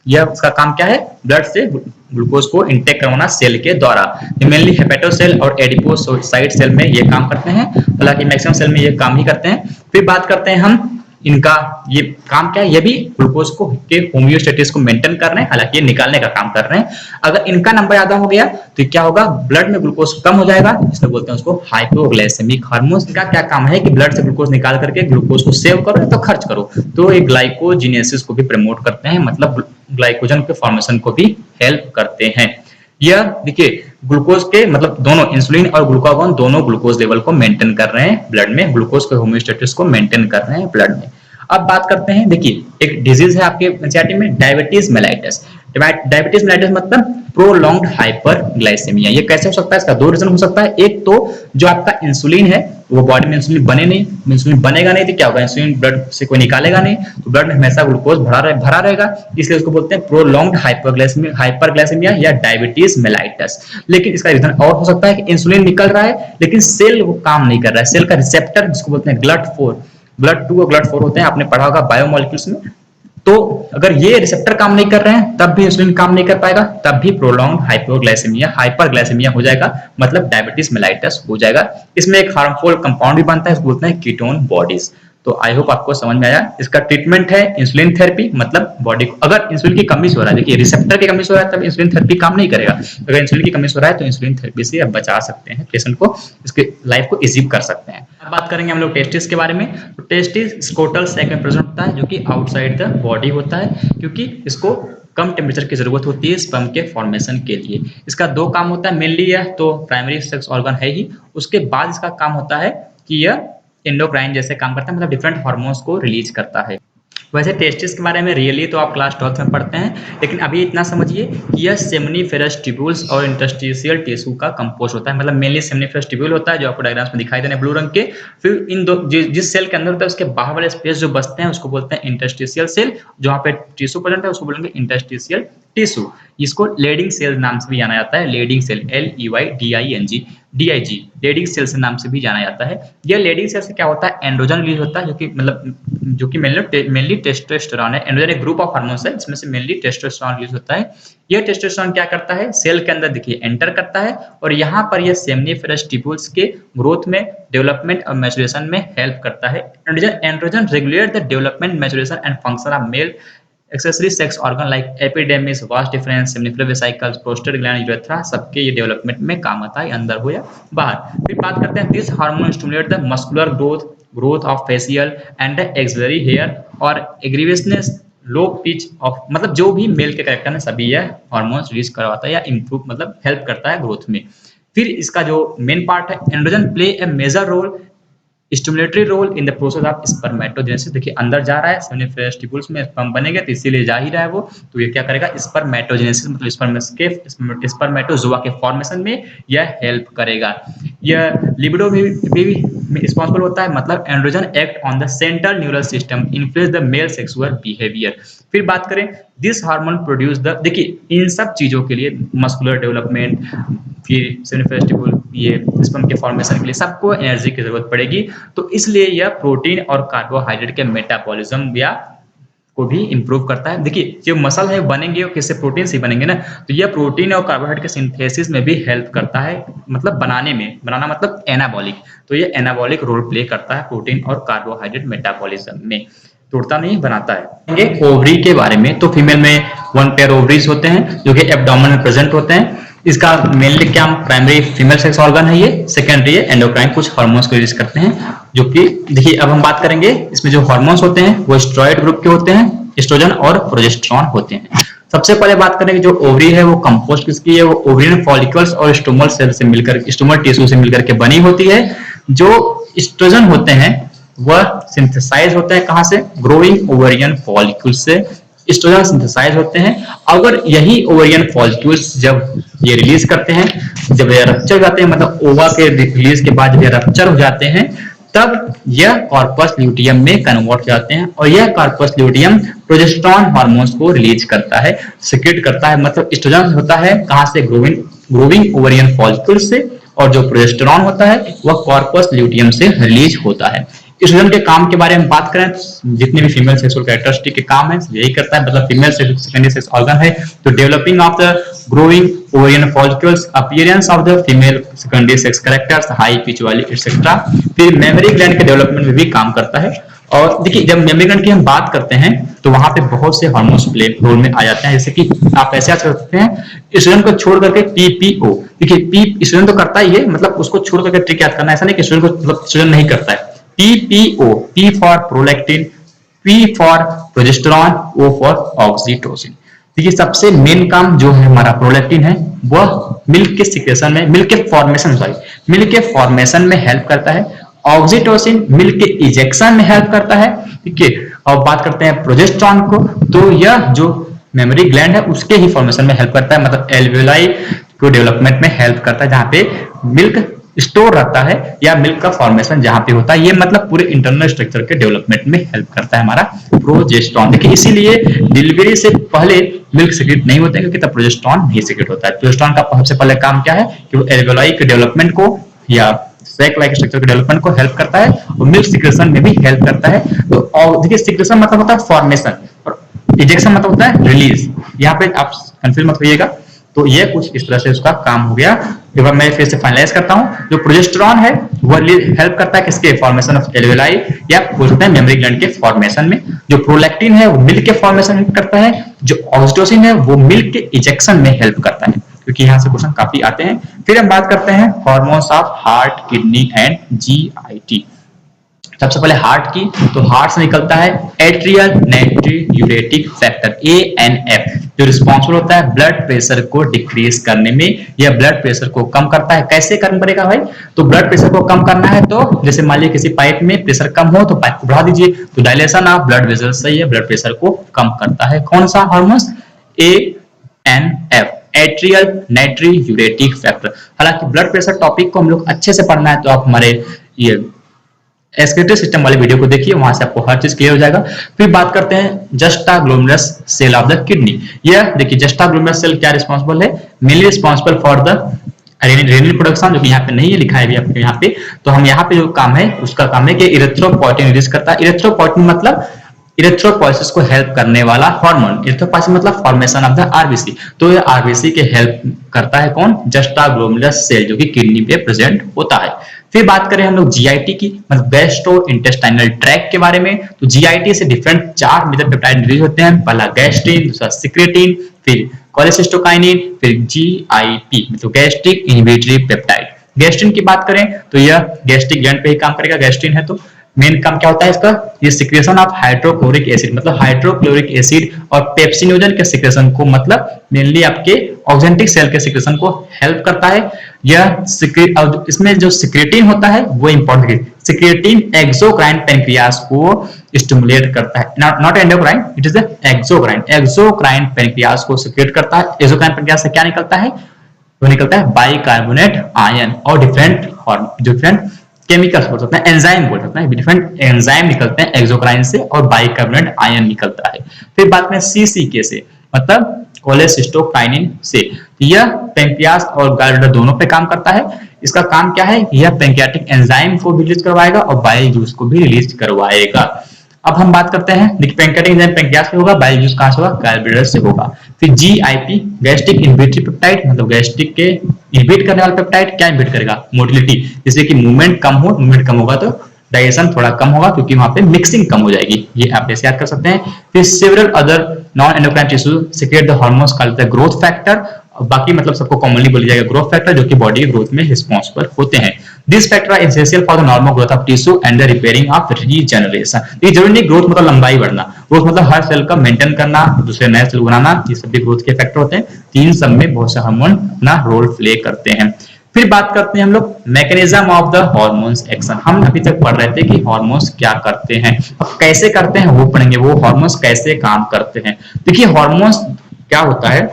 यह उसका काम क्या है? ब्लड से ग्लूकोज को इंटेक करवाना सेल के द्वारा। मेनली हेपेटोसेल और एडिपोसाइट सेल में ये काम करते हैं, हालांकि मैक्सिमम सेल में ये काम ही करते हैं। फिर बात करते हैं हम इनका ये काम क्या है? ये भी ग्लूकोज को के होमियोस्टेसिस को मेंटेन कर रहे हैं, हालांकि ये निकालने का काम कर रहे हैं। अगर इनका नंबर ज्यादा हो गया तो क्या होगा? ब्लड में ग्लूकोज कम हो जाएगा, इसलिए बोलते हैं उसको हाइपोग्लाइसेमिक हार्मोन्स। इनका क्या काम है कि ब्लड से ग्लूकोज निकाल करके ग्लूकोज को सेव करो तो खर्च करो। तो ये ग्लाइकोजिनेसिस को भी प्रमोट करते हैं, मतलब ग्लाइकोजन के फॉर्मेशन को भी हेल्प करते हैं। यह देखिए ग्लूकोज के मतलब दोनों इंसुलिन और ग्लूकागॉन दोनों ग्लूकोज लेवल को मेंटेन कर रहे हैं ब्लड में, ग्लूकोज के होम्योस्टेसिस को मेंटेन कर रहे हैं ब्लड में। अब बात करते हैं, देखिए एक डिजीज है आपके एनसीईआरटी में, डायबिटीज मेलाइटस। डायबिटीज मेलाइटस मतलब प्रोलॉन्ग्ड हाइपरग्लाइसेमिया। ये कैसे हो सकता है? इसका दो रीजन हो सकता है। एक तो जो आपका इंसुलिन है वो बॉडी में इंसुलिन बने नहीं, इंसुलिन बनेगा नहीं तो क्या होगा, इंसुलिन ब्लड से कोई निकालेगा नहीं, तो ब्लड में हमेशा ग्लूकोज भरा रहेगा, इसलिए उसको बोलते हैं प्रोलॉन्ग्ड हाइपरग्लाइसेमिया या डायबिटीज मेलाइटस। लेकिन इसका रीजन और हो सकता है कि इंसुलिन निकल रहा है लेकिन सेल वो काम नहीं कर रहा है, सेल का रिसेप्टर जिसको बोलते हैं GLUT4, GLUT2 और GLUT4 होते हैं, आपने पढ़ा होगा बायोमोलिक्यूल्स में। तो अगर ये रिसेप्टर काम नहीं कर रहे हैं तब भी इंसुलिन काम नहीं कर पाएगा, तब भी प्रोलॉन्ग्ड हाइपरग्लाइसेमिया हो जाएगा, मतलब डायबिटीज मेलाइटस हो जाएगा। इसमें एक हार्मफुल कंपाउंड भी बनता है, इसको बोलते हैं कीटोन बॉडीज। तो आई होप आपको समझ में आया। इसका ट्रीटमेंट है इंसुलिन थेरेपी, मतलब बॉडी को अगर इंसुलिन की कमी से हो रहा है, देखिए रिसेप्टर की कमी से हो रहा है तब इंसुलिन थेरेपी काम नहीं करेगा, अगर इंसुलिन की कमी से हो रहा है तो इंसुलिन थेरेपी से आप बचा सकते हैं पेशेंट को, इसके लाइफ को इजी कर सकते हैं। अब बात करेंगे हम लोग टेस्टिस के बारे में। तो टेस्टिस स्क्रोटल सैक में प्रेजेंट होता है जो कि आउटसाइड द बॉडी होता है, क्योंकि इसको कम टेम्परेचर की जरूरत होती है स्पर्म के फॉर्मेशन के लिए। इसका दो काम होता है मेनली, यह तो प्राइमरी सेक्स ऑर्गन है ही, उसके बाद इसका काम होता है कि यह एंडोक्राइन जैसे काम करता है, मतलब डिफरेंट हार्मोन्स को रिलीज करता है। वैसे टेस्टिस के बारे में रियली तो आप क्लास 12th में पढ़ते हैं, लेकिन अभी इतना समझिए कि यह सेमिनिफेरस ट्यूब्यूल्स और इंटरस्टिशियल टिश्यू का कंपोज होता है, मतलब मेनली सेमिनिफेरस ट्यूब्यूल होता है जो आपको डायग्राम्स में दिखाई दे रहे हैं ब्लू रंग के। फिर इन दो जिस सेल के अंदर होता है उसके बाहर वाले स्पेस जो बचते हैं उसको बोलते हैं इंटरस्टिशियल सेल, जहाँ पे टिश्यू प्रेजेंट है उसको बोलेंगे इंटरस्टिशियल टिश्यू। इसको लेडिंग सेल नाम से भी जाना जाता है, Leydig cell LEYDING Leydig cell से नाम से भी जाना जाता है। यह लेडिंग सेल से क्या होता है, एंड्रोजन रिलीज होता है, जो कि मेनली टेस्टोस्टेरोन है। एंड्रोजन एक ग्रुप ऑफ हार्मोन्स है जिसमें से मेनली टेस्टोस्टेरोन रिलीज होता है। यह टेस्टोस्टेरोन क्या करता है, सेल के अंदर देखिए एंटर करता है और यहाँ पर यह सेमिनिफेरस ट्यूब्यूल्स के ग्रोथ में, डेवलपमेंट और मैच्योरेशन में हेल्प करता है। Androgen regulate the development, maturation and function of male accessory sex organ like epidermis, vas deferens, seminiferous vesicles, prostate gland, urethra, सबके ये डेवलपमेंट में काम आता है, अंदर हो या बाहर। फिर बात करते हैं this hormone stimulate the muscular growth of facial and axillary hair और एग्रीवेशनेस, लो पिच ऑफ, मतलब जो भी मेल के कैरेक्टर है सभी यह हार्मोन्स रिलीज करवाता है या इंप्रूव मतलब हेल्प करता है ग्रोथ में। फिर इसका जो मेन पार्ट है, androgen play a major role stimulatory role in the process of spermatogenesis. देखिए अंदर जा रहा है, सेमिनिफेरस ट्यूब्यूल्स में स्पर्म बनेंगे तो इसीलिए जा ही रहा है वो, तो ये क्या करेगा, स्पर्मेटोजेनेसिस मतलब स्पर्मेटोजोआ के फॉर्मेशन में यह हेल्प करेगा। यह लिबिडो भी रिस्पॉन्सिबल होता है, मतलब androgen act on the central neural system, influence the male sexual behaviour. फिर बात करें दिस हार्मोन प्रोड्यूस द, देखिए इन सब चीजों के लिए मस्कुलर डेवलपमेंट, फिर सेमिनिफेरस ट्यूब्यूल, ये स्पर्म के फॉर्मेशन के लिए सबको एनर्जी की जरूरत पड़ेगी, तो इसलिए यह प्रोटीन और कार्बोहाइड्रेट के मेटाबॉलिज्म या को भी इंप्रूव करता है। देखिए जो मसल है बनेंगे वो किससे, प्रोटीन से बनेंगे ना, तो यह प्रोटीन और कार्बोहाइड्रेट के सिंथेसिस में भी हेल्प करता है, मतलब बनाना मतलब एनाबॉलिक, तो ये एनाबॉलिक रोल प्ले करता है प्रोटीन और कार्बोहाइड्रेट मेटाबॉलिज्म में, तोड़ता नहीं बनाता है। ओवरी के बारे में, तो फीमेल में 1 पेयर ओवरीज होते हैं जो कि एब्डोमेन में प्रेजेंट होते हैं। इसका मेनली क्या, प्राइमरी फीमेल सेक्स ऑर्गन है ये, सेकेंडरी है एंडोक्राइन, कुछ हार्मोन्स को रिलीज करते हैं जो कि देखिए अब हम बात करेंगे इसमें जो हार्मोन्स होते हैं वो स्टेरॉइड ग्रुप के होते हैं, एस्ट्रोजन और प्रोजेस्टेरॉन होते हैं। सबसे पहले बात करेंगे जो ओवरी है वो कंपोस्ट किसकी है, वो ओवरियन फॉलिकल्स और स्टोमल सेल से मिलकर, स्टोमल टिश्यू से मिलकर के बनी होती है। जो एस्ट्रोजन होते हैं वह सिंथेसाइज होते हैं कहां से, ग्रोइंग ओवरियन फॉलिक्यूल से एस्ट्रोजन सिंथेसाइज होते हैं। अगर यही ओवरियन फॉलिक्यूल्स जब ये रिलीज करते हैं, जब ये रप्चर हो जाते हैं, मतलब ओवा के रिलीज के बाद जब ये रप्चर हो जाते हैं तब यह कॉर्पस ल्यूटियम में कन्वर्ट हो जाते हैं और यह कॉर्पस ल्यूटियम प्रोजेस्टेरॉन हार्मोन्स को रिलीज करता है, सिक्रेट करता है। मतलब एस्ट्रोजन होता है कहां से, ग्रोविंग ओवरियन फॉलिक्यूल से, और जो प्रोजेस्टेरॉन होता है वह कॉर्पस ल्यूटियम से रिलीज होता है। एस्ट्रोजन के काम के बारे में बात करें, जितने भी फीमेल सेक्सुअल कैरेक्टरिस्टिक के काम है यही करता है, मतलब फीमेल सेकेंडरी सेक्स ऑर्गन है तो developing of the growing ovarian follicles, appearance of the female secondary sex characters, high pitch वाली एक्सेट्रा। फिर मेमोरी ग्लैंड के डेवलपमेंट में भी काम करता है। और देखिए जब मेमोरी ग्लैंड की हम बात करते हैं तो वहां पे बहुत से हार्मोन्स प्ले रोल में आ जाते हैं, जैसे कि आप ऐसे याद कर सकते हैं एस्ट्रोजन को छोड़ करके PPO, देखिए एस्ट्रोजन तो करता ही है, मतलब उसको छोड़ करके ट्रिक याद करना, ऐसा नहीं कि एस्ट्रोजन को मतलब एस्ट्रोजन नहीं करता है। PPO, P for prolactin, P for progesterone, O for oxytocin. देखिए सबसे मेन काम जो है हमारा प्रोलैक्टिन है वह मिल्क के सिक्रेशन में, मिल्क के फॉर्मेशन में हेल्प करता है। ऑक्सीटोसिन मिल्क के इजेक्शन में हेल्प करता है, ठीक है। और बात करते हैं प्रोजेस्टेरॉन को, तो यह जो मेमोरी ग्लैंड है उसके ही फॉर्मेशन में हेल्प करता है, मतलब एल्वियोलाई को डेवलपमेंट में हेल्प करता है, जहां पे मिल्क स्टोर रहता है या मिल्क का फॉर्मेशन जहां पे होता है। ये मतलब पूरे इंटरनल स्ट्रक्चर के डेवलपमेंट में हेल्प करता है हमारा प्रोजेस्टेरॉन। देखिए इसीलिए डिलीवरी से पहले मिल्क सीक्रेट नहीं होता है, क्योंकि तब प्रोजेस्टेरॉन नहीं सीक्रेट होता है। प्रोजेस्टेरॉन का सबसे पहले काम क्या है कि वो एल्वियोलाई के डेवलपमेंट को या सैक लाइक स्ट्रक्चर के डेवलपमेंट को हेल्प करता है और मिल्क सीक्रेशन में भी हेल्प करता है। तो देखिए सीक्रेशन मतलब होता है फॉर्मेशन और इजेक्शन मतलब होता है रिलीज। यहाँ पे आप कंफ्यूज मत होइएगा। तो ये कुछ इस तरह से उसका काम हो गया। एक बार मैं फिर से फाइनलाइज करता हूँ। जो प्रोजेस्टेरॉन है वो हेल्प करता है किसके फॉर्मेशन ऑफ एल्वियोलाई या बोल सकते हैं मेमोरी ग्लैंड के फॉर्मेशन में। जो प्रोलैक्टिन है वो मिल्क के फॉर्मेशन में करता है। जो ऑक्सीटोसिन है वो मिल्क के इजेक्शन में हेल्प करता है, क्योंकि यहाँ से क्वेश्चन काफी आते हैं। फिर हम बात करते हैं hormones of heart, kidney and GIT. सबसे पहले हार्ट की, तो हार्ट से निकलता है एट्रियल नाइट्रियूरेटिक फैक्टर ANF, जो रिस्पॉन्सिबल होता है ब्लड प्रेशर को डिक्रीज करने में या ब्लड प्रेशर को कम करता है। कैसे कम करेगा भाई? तो ब्लड प्रेशर को कम करना है तो जैसे मान लीजिए किसी पाइप में प्रेशर कम हो तो पाइप को बढ़ा दीजिए, तो डायलेशन ऑफ ब्लड वेसल्स से ये ब्लड प्रेशर को कम करता है। कौन सा hormones? ANF, atrial natriuretic factor. हालांकि ब्लड प्रेशर टॉपिक को हम लोग अच्छे से पढ़ना है तो आप हमारे ये एक्सक्रीटरी सिस्टम वाले वीडियो को देखिए, वहां से आपको हर चीज क्लियर हो जाएगा। फिर बात करते हैं juxtaglomerular cell of the kidney. यह देखिए जस्टाग्लोमेरुलस सेल क्या रिस्पांसिबल है? Mainly responsible for the renin production, जो कि यहाँ पे नहीं है, लिखा है भी आपके यहाँ पे। तो हम यहाँ पे जो काम है उसका काम है कि इरिथ्रोपोइटिन रिलीज करता है। इरिथ्रोपोइटिन मतलब इरिथ्रोपोइसिस को हेल्प करने वाला हार्मोन। इरिथ्रोपोइसिस मतलब फॉर्मेशन ऑफ द आरबीसी। तो ये आरबीसी के हेल्प करता है कौन? जस्टाग्लोमेरुलस सेल, जो कि किडनी पे प्रेजेंट होता है। फिर बात करें हम लोग जीआईटी की, मतलब गैस्ट्रोइंटेस्टाइनल ट्रैक्ट के बारे में। तो जीआईटी से डिफरेंट 4 मेजर पेप्टाइड रिलीज होते हैं। पहला गैस्ट्रिन, दूसरा सिक्रेटिन, फिर कोलेसिस्टोकाइनिन, फिर जीआईपी मतलब गैस्ट्रिक इनहिबिटरी पेप्टाइड। गैस्ट्रिन की बात करें तो यह गैस्ट्रिक ग्लैंड पे ही काम करेगा। गैस्ट्रिन है तो मेन काम क्या होता है इसका? ये सिक्रेशन ऑफ हाइड्रोक्लोरिक एसिड, मतलब हाइड्रोक्लोरिक एसिड और पेप्सिनोजन के सिक्रेशन को, मतलब मेनली आपके ऑक्जेंटिक सेल के सिक्रेशन को हेल्प करता है। यह इसमें जो सिक्रेटिन होता है वो इंपॉर्टेंट है। सिक्रेटिन एक्सोक्राइन पेनक्रियास को स्टिमुलेट करता है, not endocrine, it is the exocrine. Exocrine pancreas को सिक्रेट करता है। एक्सोक्राइन पेनक्रियास से क्या निकलता है? वो निकलता है बाइकार्बोनेट आयन और डिफरेंट केमिकल्स बोल सकते हैं, एंजाइम बोल सकते हैं, डिफरेंट एंजाइम निकलते हैं एक्सोक्राइन से और बाइकार्बोनेट आयन निकलता है। फिर बात करें सीसीके से, मतलब कोलेसिस्टोकाइनिन से, यह पैंक्रियास और गॉलब्लैडर दोनों पे काम करता है। इसका काम क्या है? यह पैंक्रियाटिक एंजाइम को भी रिलीज करवाएगा और बाइल जूस को भी रिलीज करवाएगा। अब हम बात करते हैं, देखिए पैंक्रियाटिक एंजाइम पैंक्रियास से होगा, बाइल जूस कहां से होगा? गॉलब्लैडर से होगा। फिर जीआईपी गैस्ट्रिक इनहिबिटरी पेप्टाइड, मतलब गैस्ट्रिक के इनहिबिट करने वाला पेप्टाइड। क्या इनहिबिट करेगा? मोटिलिटी, जैसे कि मूवमेंट कम हो, मूवमेंट कम होगा तो डाइजेशन थोड़ा कम होगा, क्योंकि वहां पे मिक्सिंग कम हो जाएगी। ये आप ऐसे याद कर सकते हैं। फिर several other non endocrine tissue secret the hormones called the growth factor. बाकी मतलब सबको कॉमनली बोली जाएगा ग्रोथ फैक्टर, जो कि बॉडी ग्रोथ में रिस्पॉन्सिबल होते हैं। This factor are essential for the normal growth of tissue and the repairing of regeneration. ये जरूरी नहीं ग्रोथ मतलब लंबाई बढ़ना, ग्रोथ मतलब हर सेल का मेंटेन करना, दूसरे नए सेल बनाना, ये सभी ग्रोथ के फैक्टर होते हैं। तीन सब में बहुत से हार्मोन अपना रोल प्ले करते हैं। फिर बात करते हैं हम लोग mechanism of the hormones action. हम अभी तक पढ़ रहे थे कि हार्मोन्स क्या करते हैं, अब कैसे करते हैं वो पढ़ेंगे, वो हार्मोन्स कैसे काम करते हैं। देखिए हार्मोन्स क्या होता है,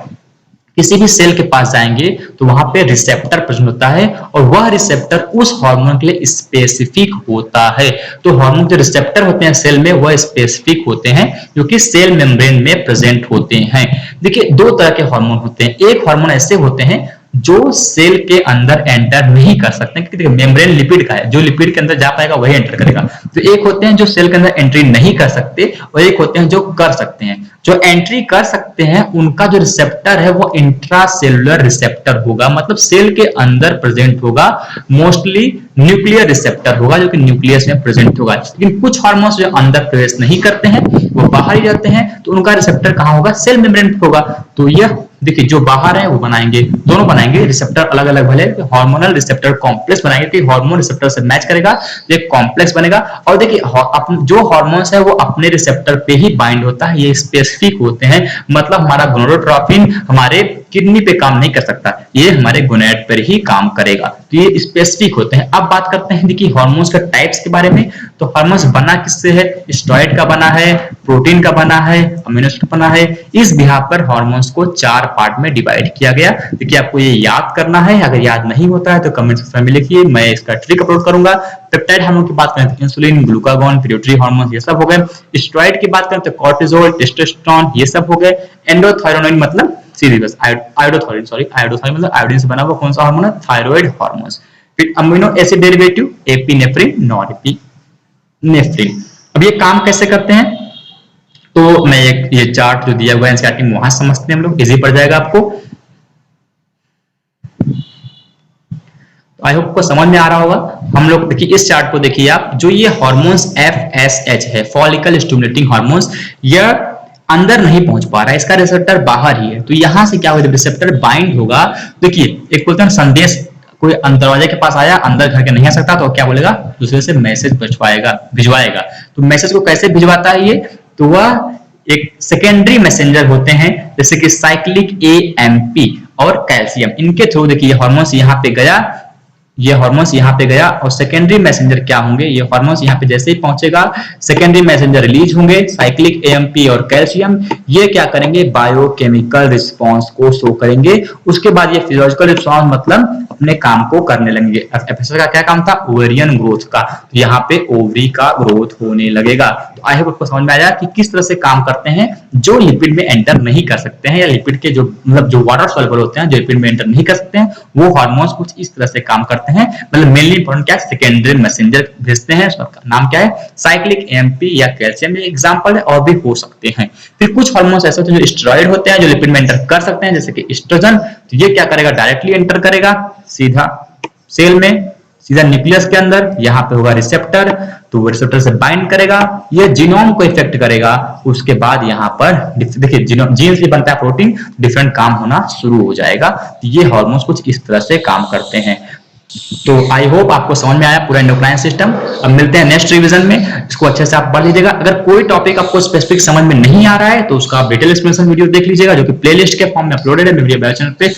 किसी भी सेल के पास जाएंगे तो वहां पे रिसेप्टर प्रेजेंट होता है और वह रिसेप्टर उस हार्मोन के लिए स्पेसिफिक होता है। तो हार्मोन के रिसेप्टर होते हैं सेल में, वह स्पेसिफिक होते हैं जो कि सेल मेम्ब्रेन में प्रेजेंट होते हैं। देखिए 2 तरह के हार्मोन होते हैं। एक हार्मोन ऐसे होते हैं जो सेल के अंदर एंटर नहीं कर सकते, क्योंकि मेम्ब्रेन लिपिड का है, जो लिपिड के अंदर जा पाएगा वही एंटर करेगा। तो एक होते हैं जो सेल के अंदर एंट्री नहीं कर सकते और एक होते हैं जो कर सकते हैं। जो एंट्री कर सकते हैं उनका जो रिसेप्टर है वो इंट्रासेलुलर रिसेप्टर होगा, मतलब सेल के अंदर प्रेजेंट होगा। मोस्टली न्यूक्लियर रिसेप्टर होगा जो कि न्यूक्लियस में प्रेजेंट होगा। लेकिन कुछ हार्मोन्स जो अंदर प्रवेश नहीं करते हैं, वो बाहर ही रहते हैं, तो उनका रिसेप्टर कहां होगा? सेल मेम्ब्रेन होगा। तो यह देखिए जो बाहर है वो बनाएंगे, दोनों बनाएंगे रिसेप्टर अलग अलग, भले हार्मोनल रिसेप्टर कॉम्प्लेक्स बनाएंगे कि हार्मोन रिसेप्टर से मैच करेगा, एक कॉम्प्लेक्स बनेगा। और देखिए जो हार्मोन्स है वो अपने रिसेप्टर पे ही बाइंड होता है, ये स्पेसिफिक होते हैं, मतलब हमारा गोनाडोट्रोपिन हमारे किडनी पे काम नहीं कर सकता, ये हमारे गोनैड पर ही काम करेगा, तो ये स्पेसिफिक होते हैं। अब बात करते हैं देखिए हार्मोन्स के टाइप्स के बारे में। तो हार्मोन्स बना किससे है? स्टेरॉइड का बना है, प्रोटीन का बना है, अमीनो एसिड का बना है। इस बिहाफ पर हार्मोन्स को 4 पार्ट में डिवाइड किया गया। देखिए आपको ये याद करना है, अगर याद नहीं होता है तो कमेंट सेक्शन में लिखिए, मैं इसका ट्रिक अपलोड करूंगा। पेप्टाइड हार्मोन की बात करें तो इंसुलिन, ग्लूकागॉन, पिट्यूटरी हार्मोन ये सब हो गए। स्टेरॉइड की बात करें तो कॉर्टिसोल, टेस्टोस्टेरोन ये सब हो गए। एंडोथायरोनिन मतलब सीधी बस आयोडोथायरोन, सॉरी आयोडोथायरोन मतलब आयोडीन से बना हुआ कौन सा हार्मोन है? Thyroid hormone. फिर amino acid derivative epinephrine, norepinephrine. अब ये काम कैसे करते हैं? तो मैं ये चार्ट जो दिया हुआ है एनसीईआरटी में वहां समझते हैं हम लोग, इजी पड़ जाएगा आपको। आई होप को समझ में आ रहा होगा। हम लोग देखिए इस चार्ट को देखिए आप, जो ये हार्मोन्स FSH है, फॉलिकल स्टिमुलेटिंग हार्मोन्स, यह अंदर नहीं पहुंच पा रहा है, इसका रिसेप्टर बाहर ही है। तो यहां से क्या होगा, रिसेप्टर बाइंड होगा। देखिए एक बोलते हैं संदेश, कोई दरवाजे के पास आया, अंदर घर के नहीं आ सकता, तो क्या बोलेगा? दूसरे से मैसेज भिजवाएगा। तो मैसेज को कैसे भिजवाता है ये? तो वह एक सेकेंडरी मैसेंजर होते हैं, जैसे कि साइक्लिक AMP और कैल्शियम, इनके थ्रू देखिए हार्मोन्स यहाँ पे गया, ये हार्मोन्स यहाँ पे गया, और सेकेंडरी मैसेंजर क्या होंगे? ये हार्मोन्स यहाँ पे जैसे ही पहुंचेगा, सेकेंडरी मैसेंजर रिलीज होंगे, साइक्लिक AMP और कैल्शियम, ये क्या करेंगे? बायोकेमिकल रिस्पांस को शो करेंगे। उसके बाद ये फिजियोलॉजिकल रिस्पांस मतलब अपने काम को करने लगेंगे। FSH का क्या काम था? ओवेरियन ग्रोथ का, तो यहाँ पे ओवरी का ग्रोथ होने लगेगा। तो आई होप आपको समझ में आया कि किस तरह से काम करते हैं, जो लिपिड में एंटर नहीं कर सकते हैं, या लिपिड के जो मतलब जो वाटर सॉल्युबल होते हैं, जो लिपिड में एंटर नहीं कर सकते हैं, वो हार्मोन्स कुछ इस तरह से काम करते हैं। मतलब मेनली इंपॉर्टेंट क्या है? सेकेंडरी मैसेंजर भेजते हैं, उसका नाम क्या है? साइक्लिक AMP या कैल्शियम, ये एग्जांपल है, और भी हो सकते हैं। फिर कुछ हार्मोन्स ऐसे होते हैं जो स्टेरॉइड होते हैं, जो लिपिड में एंटर कर सकते हैं, जैसे कि एस्ट्रोजन। तो ये क्या करेगा? डायरेक्टली एंटर करेगा सीधा सेल में, सीधा न्यूक्लियस के अंदर, यहाँ पे होगा रिसेप्टर, तो वो रिसेप्टर से बाइंड करेगा, ये जीनोम को इफेक्ट करेगा। उसके बाद यहाँ पर देखिए जीन से बनता है प्रोटीन, डिफरेंट काम होना शुरू हो जाएगा। तो ये हार्मोन्स कुछ इस तरह से काम करते हैं। तो आई होप आपको समझ में आया पूरा एंडोक्राइन सिस्टम। अब मिलते हैं नेक्स्ट रिवीजन में, इसको अच्छे से आप पढ़ लीजिएगा। अगर कोई टॉपिक आपको स्पेसिफिक समझ में नहीं आ रहा है तो उसका डिटेल एक्सप्लेनेशन वीडियो देख लीजिएगा, जो कि प्लेलिस्ट के फॉर्म में अपलोडेड है मेरे वीडियो चैनल पे।